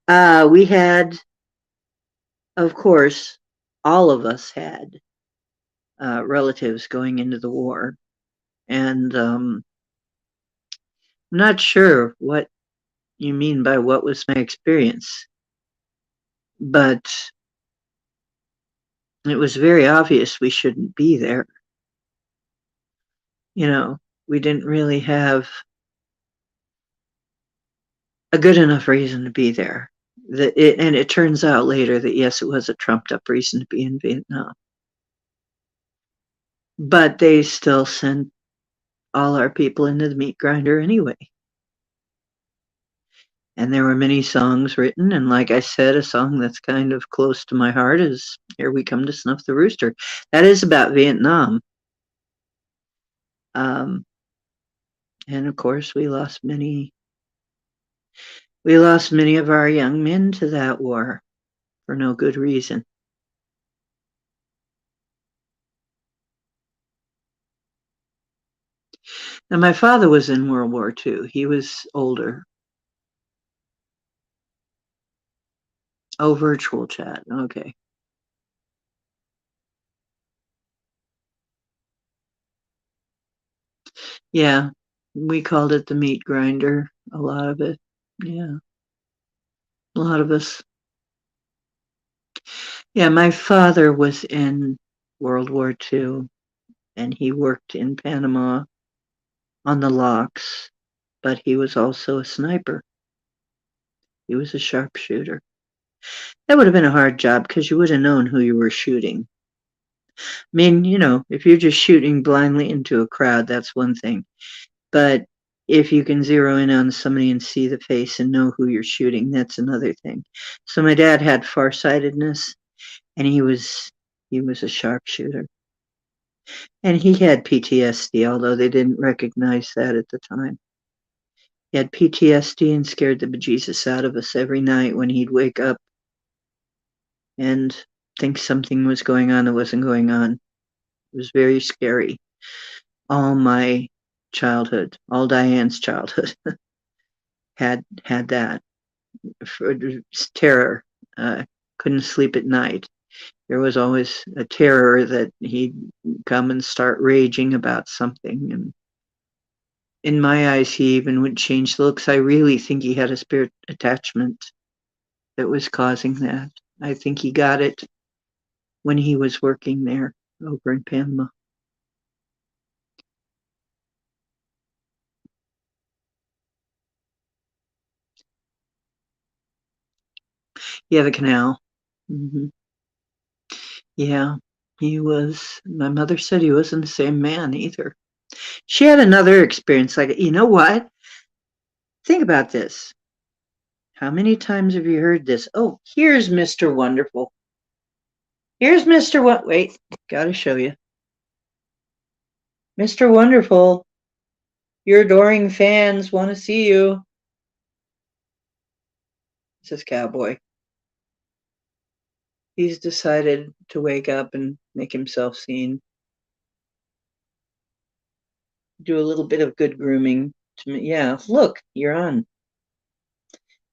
We had, of course, all of us had relatives going into the war. And I'm not sure what you mean by what was my experience, but it was very obvious we shouldn't be there. We didn't really have a good enough reason to be there. And it turns out later that yes, it was a trumped up reason to be in Vietnam. But they still sent all our people into the meat grinder anyway. And there were many songs written, and like I said, a song that's kind of close to my heart is Here We Come to Snuff the Rooster. That is about Vietnam. And of course we lost many of our young men to that war for no good reason. And my father was in World War II. He was older. Oh, virtual chat. Okay. Yeah, we called it the meat grinder, a lot of it. Yeah, a lot of us. Yeah, my father was in World War II, and he worked in Panama on the locks, but he was also a sniper. He was a sharpshooter. That would have been a hard job because you would have known who you were shooting. I mean, if you're just shooting blindly into a crowd, that's one thing. But if you can zero in on somebody and see the face and know who you're shooting, that's another thing. So my dad had farsightedness, and he was a sharpshooter. And he had PTSD, although they didn't recognize that at the time. He had PTSD and scared the bejesus out of us every night when he'd wake up and think something was going on that wasn't going on. It was very scary. All my childhood, all Diane's childhood, had that terror. Couldn't sleep at night. There was always a terror that he'd come and start raging about something. And in my eyes, he even would change looks. I really think he had a spirit attachment that was causing that. I think he got it when he was working there over in Panama. Yeah, the canal. Hmm. Yeah, he was. My mother said he wasn't the same man either. She had another experience like, you know what? Think about this. How many times have you heard this? Oh, here's Mr. Wonderful. Here's Mr. What? Wait, gotta show you. Mr. Wonderful, your adoring fans want to see you. This is Cowboy. He's decided to wake up and make himself seen. Do a little bit of good grooming to me. Yeah, look, you're on.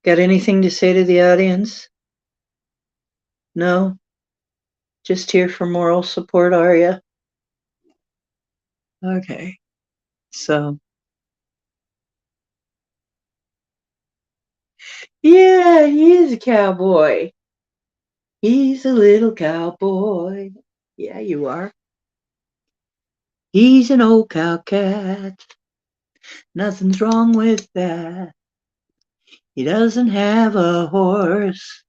Got anything to say to the audience? No? Just here for moral support, are you? Okay. So, yeah, he is a cowboy. He's a little cowboy. Yeah, you are. He's an old cow cat. Nothing's wrong with that. He doesn't have a horse,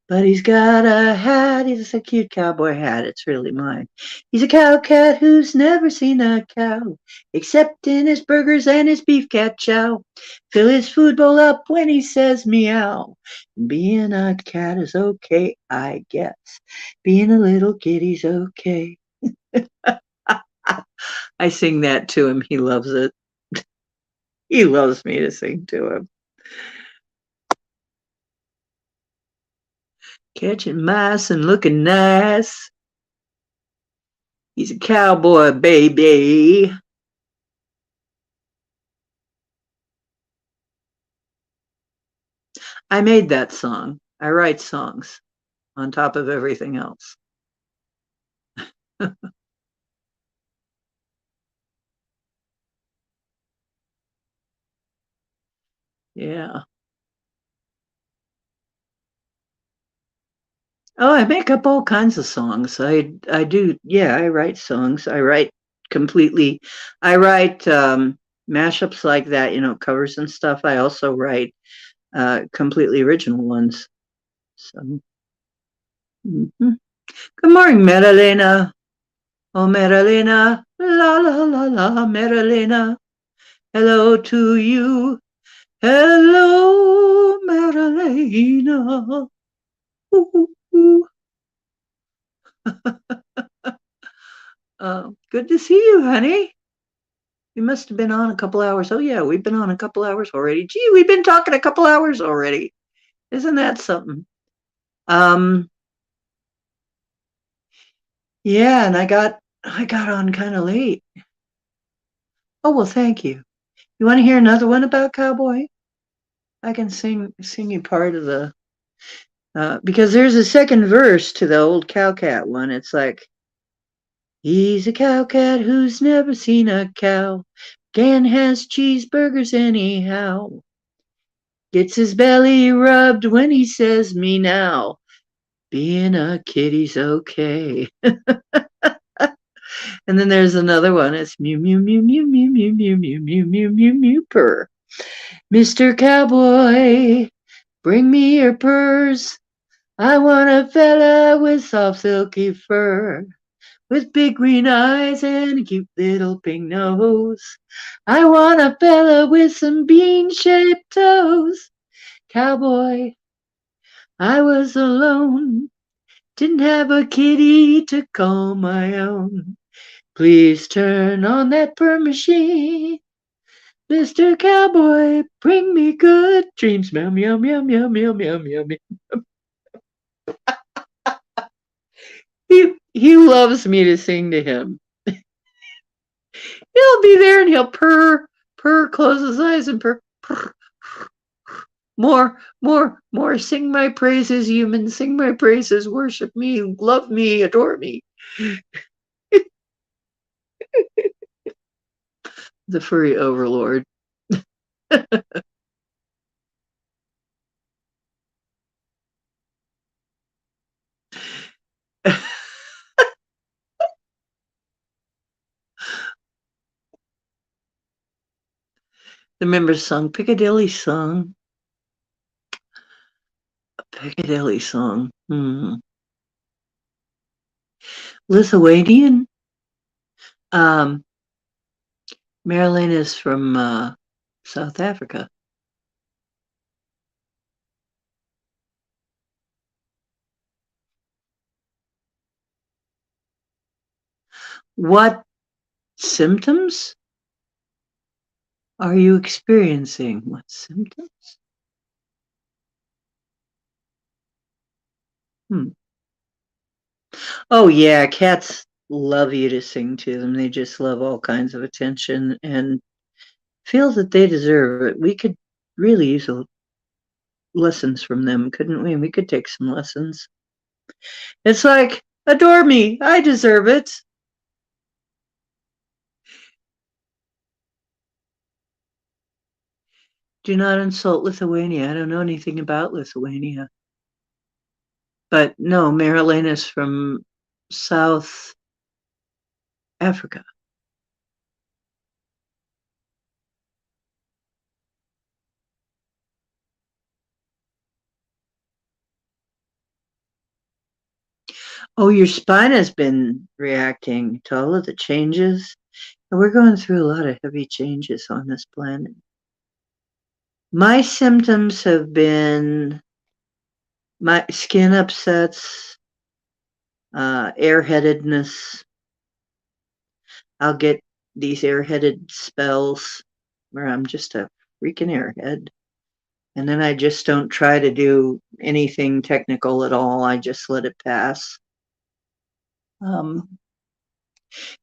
but he's got a hat. He's a cute cowboy hat. It's really mine. He's a cow cat who's never seen a cow, except in his burgers and his beef cat chow. Fill his food bowl up when he says meow. And being a cat is okay, I guess. Being a little kitty's okay. I sing that to him. He loves it. He loves me to sing to him. Catching mice and looking nice. He's a cowboy, baby. I made that song. I write songs on top of everything else. Yeah. Oh, I make up all kinds of songs. I do. Yeah, I write songs. I write completely. I write mashups like that, covers and stuff. I also write completely original ones. So, mhm. Good morning, Marilena. Oh, Marilena, la la la la, Marilena. Hello to you. Hello, Marilena. Ooh, ooh, ooh. Good to see you, honey. We must have been on a couple hours. Oh, yeah, we've been on a couple hours already. Gee, we've been talking a couple hours already. Isn't that something? Um, yeah, and I got on kind of late. Oh, well, thank you. You want to hear another one about Cowboy? I can sing you part of the because there's a second verse to the old Cowcat one. It's like, he's a cowcat who's never seen a cow. Gan has cheeseburgers anyhow. Gets his belly rubbed when he says me now. Being a kitty's okay. And then there's another one. It's mew mew mew mew mew mew mew mew mew mew mew mew purr. Mr. Cowboy, bring me your purrs. I want a fella with soft silky fur, with big green eyes and a cute little pink nose. I want a fella with some bean-shaped toes. Cowboy, I was alone, didn't have a kitty to call my own. Please turn on that per machine. Mr. Cowboy, bring me good dreams. Meow, meow, meow, meow, meow, meow, meow, meow. He loves me to sing to him. He'll be there and he'll purr, close his eyes and purr. More, more. Sing my praises, human. Sing my praises. Worship me, love me, adore me. The furry overlord. The members sung Piccadilly song. A Piccadilly song. Lithuanian. Um, Marilyn is from South Africa. What symptoms are you experiencing? What symptoms? Oh, yeah, cats love you to sing to them. They just love all kinds of attention and feel that they deserve it. We could really use lessons from them, couldn't we? We could take some lessons. It's like, adore me, I deserve it. Do not insult Lithuania. I don't know anything about Lithuania. But no, Marilyn is from South Africa. Oh, your spine has been reacting to all of the changes. And we're going through a lot of heavy changes on this planet. My symptoms have been my skin upsets, airheadedness. I'll get these airheaded spells where I'm just a freaking airhead. And then I just don't try to do anything technical at all. I just let it pass. Um,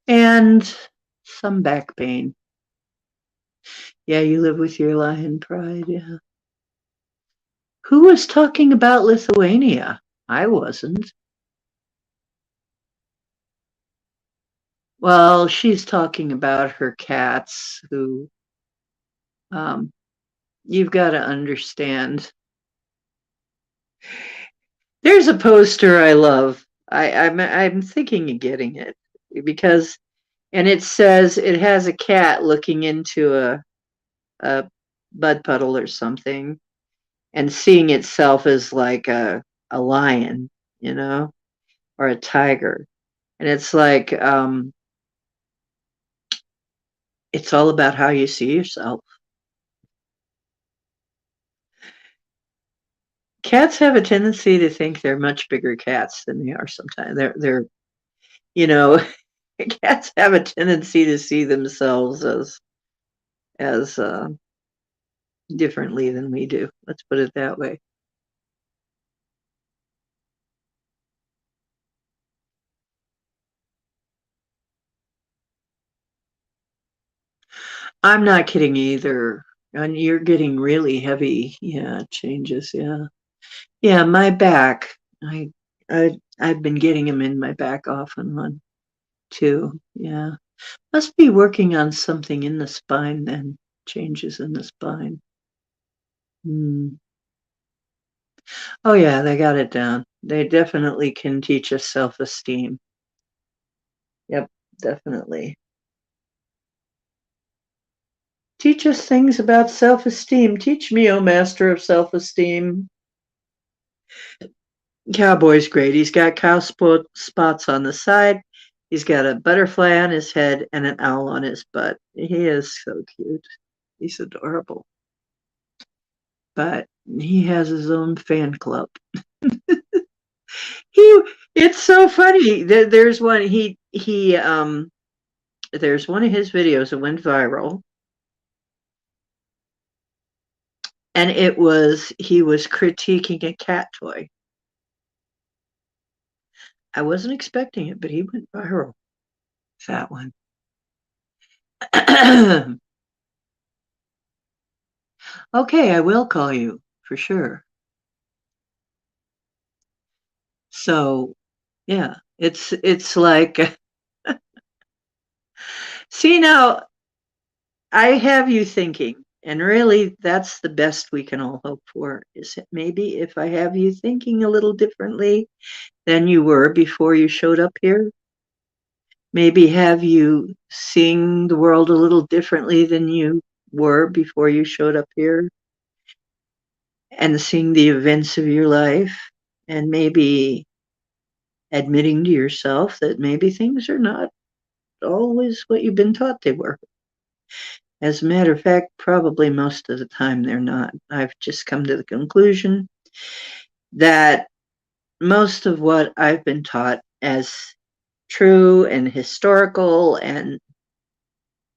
and some back pain. Yeah, you live with your lion pride. Yeah. Who was talking about Lithuania? I wasn't. Well, she's talking about her cats who um, you've got to understand. There's a poster I love. I'm thinking of getting it because, and it says it has a cat looking into a mud puddle or something and seeing itself as like a lion, you know, or a tiger. And it's like it's all about how you see yourself. Cats have a tendency to think they're much bigger cats than they are sometimes. They're you know, cats have a tendency to see themselves as differently than we do. Let's put it that way. I'm not kidding either. And you're getting really heavy, yeah, changes, yeah. Yeah, my back. I've been getting them in my back off and on too. Yeah. Must be working on something in the spine then. Changes in the spine. Hmm. Oh yeah, they got it down. They definitely can teach us self-esteem. Yep, definitely. Teach us things about self-esteem. Teach me, oh master of self-esteem. Cowboy's great. He's got spots on the side. He's got a butterfly on his head and an owl on his butt. He is so cute. He's adorable. But he has his own fan club. He it's so funny. There's one he There's one of his videos that went viral, and he was critiquing a cat toy. I wasn't expecting it, but he went viral. That one. Okay, I will call you for sure. So, yeah, it's like see now I have you thinking, and really that's the best we can all hope for is that maybe if I have you thinking a little differently than you were before you showed up here, maybe have you seeing the world a little differently than you were before you showed up here and seeing the events of your life and maybe admitting to yourself that maybe things are not always what you've been taught they were. As a matter of fact, probably most of the time they're not. I've just come to the conclusion that most of what I've been taught as true and historical and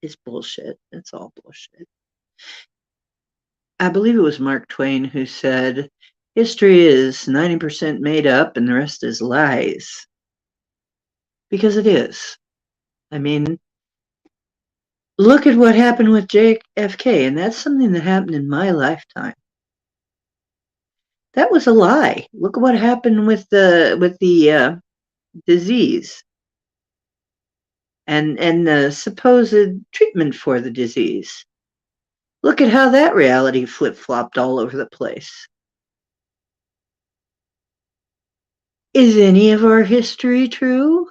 is bullshit. It's all bullshit. I believe it was Mark Twain who said, history is 90% made up and the rest is lies. Because it is. I mean, look at what happened with JFK, and that's something that happened in my lifetime. That was a lie. Look at what happened with the disease and the supposed treatment for the disease. Look at how that reality flip-flopped all over the place. Is any of our history true?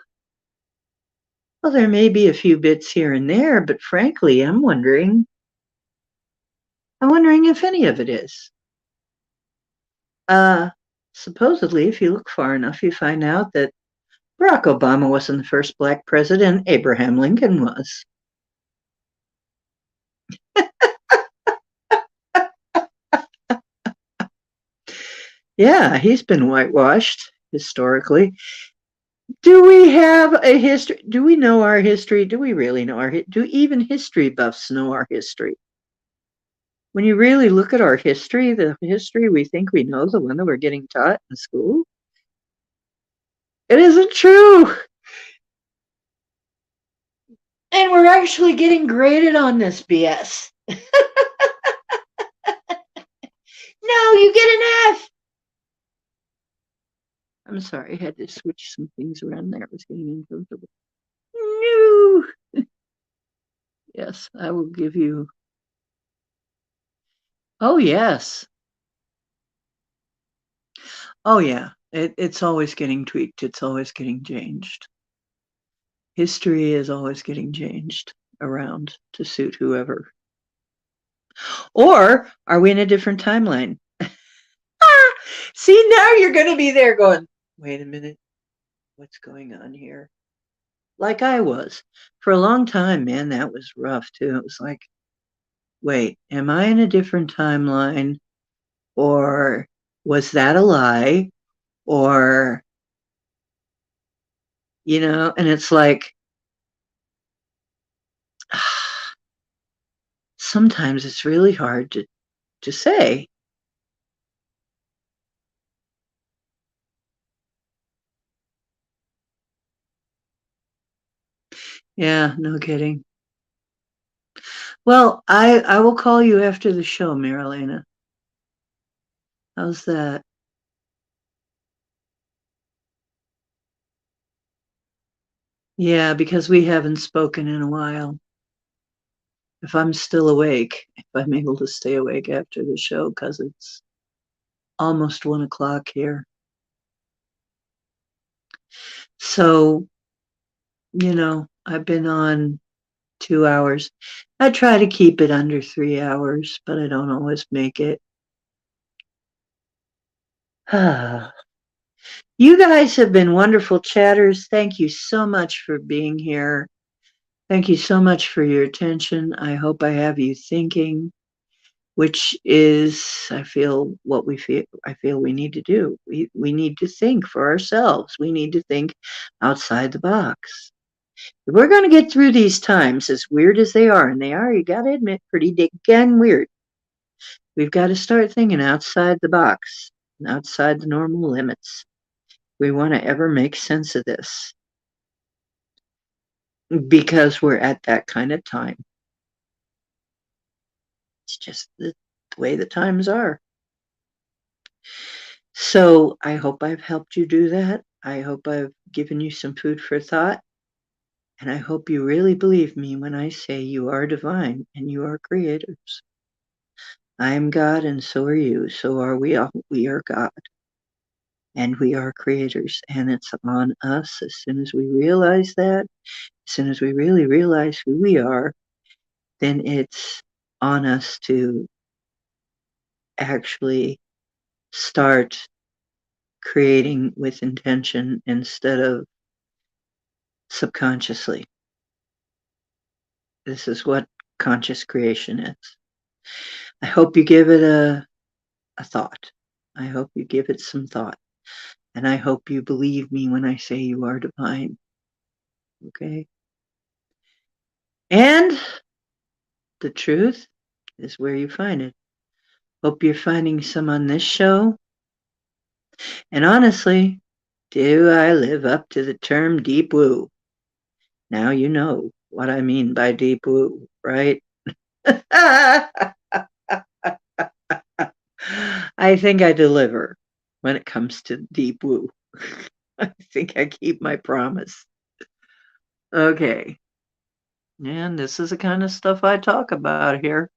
Well, there may be a few bits here and there, but frankly, I'm wondering if any of it is. Uh, Supposedly, if you look far enough, you find out that Barack Obama wasn't the first black president, Abraham Lincoln was. Yeah, he's been whitewashed historically. Do we have a history? Do we know our history? Do we really know do even history buffs know our history? When you really look at our history, the history we think we know, the one that we're getting taught in school, it isn't true. And we're actually getting graded on this BS. No, you get an F. I'm sorry, I had to switch some things around there. It was getting uncomfortable. No. Yes, I will give you. Oh, yes. Oh, yeah. It's always getting tweaked. It's always getting changed. History is always getting changed around to suit whoever. Or are we in a different timeline? See, now you're going to be there going, wait a minute, what's going on here? Like I was. For a long time, man, that was rough too. It was like, wait, am I in a different timeline? Or was that a lie? Or, and it's like, sometimes it's really hard to say. Yeah, no kidding. Well, I will call you after the show, Marilena. How's that? Yeah, because we haven't spoken in a while. If I'm still awake, if I'm able to stay awake after the show, because it's almost 1 o'clock here. So, I've been on 2 hours. I try to keep it under 3 hours, but I don't always make it. You guys have been wonderful chatters. Thank you so much for being here. Thank you so much for your attention. I hope I have you thinking, which is, I feel we need to do. We need to think for ourselves. We need to think outside the box. If we're going to get through these times, as weird as they are, and they are, you got to admit, pretty again weird, we've got to start thinking outside the box, outside the normal limits. We want to ever make sense of this because we're at that kind of time. It's just the way the times are. So I hope I've helped you do that. I hope I've given you some food for thought. And I hope you really believe me when I say you are divine and you are creators. I am God and so are you. So are we all. We are God and we are creators. And it's on us as soon as we realize that, as soon as we really realize who we are, then it's on us to actually start creating with intention instead of subconsciously. This is what conscious creation is. I hope you give it a thought. I hope you give it some thought. And I hope you believe me when I say you are divine. Okay? And the truth is where you find it. Hope you're finding some on this show. And honestly, do I live up to the term deep woo? Now you know what I mean by deep woo, right? I think I deliver when it comes to deep woo. I think I keep my promise. Okay. And this is the kind of stuff I talk about here.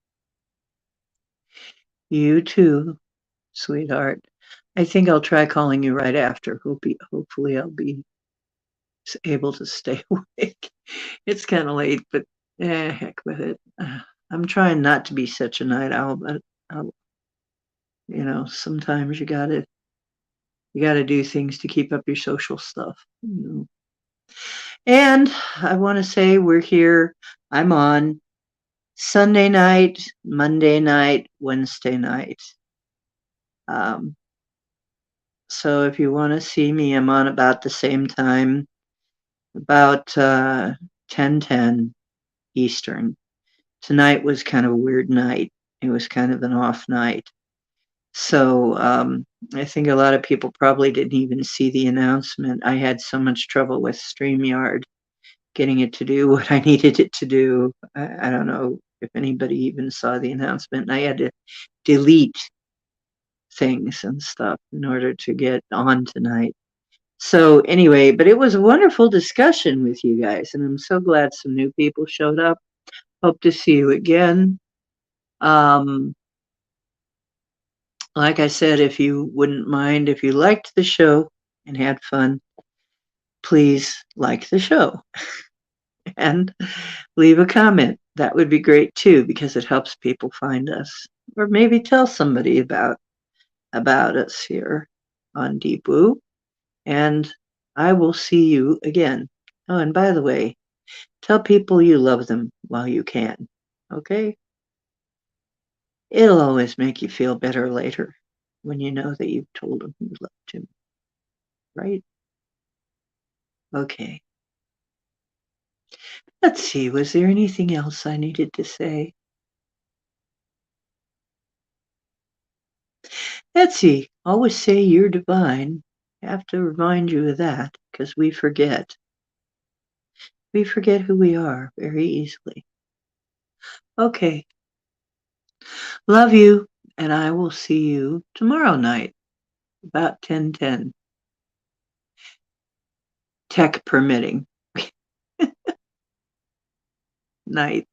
You too, sweetheart. I think I'll try calling you right after. Hopefully I'll be able to stay awake. It's kind of late, but heck with it. I'm trying not to be such a night owl, but I'll, sometimes you gotta do things to keep up your social stuff. And I want to say we're here. I'm on Sunday night, Monday night, Wednesday night. Um, so if you want to see me, I'm on about the same time, about 10:10 Eastern. Tonight was kind of a weird night. It was kind of an off night. So I think a lot of people probably didn't even see the announcement. I had so much trouble with StreamYard getting it to do what I needed it to do. I don't know if anybody even saw the announcement. And I had to delete things and stuff in order to get on tonight. So anyway, but it was a wonderful discussion with you guys, and I'm so glad some new people showed up. Hope to see you again. Um, like I said, if you wouldn't mind, if you liked the show and had fun, please like the show and leave a comment. That would be great too, because it helps people find us. Or maybe tell somebody about us here on Deep Woo. And I will see you again. Oh, and by the way, tell people you love them while you can. Okay? It'll always make you feel better later when you know that you've told them you loved him. Right? Okay. Let's see, was there anything else I needed to say? Etsy, always say you're divine. I have to remind you of that because we forget. We forget who we are very easily. Okay. Love you, and I will see you tomorrow night, about 10:10. Tech permitting. Night.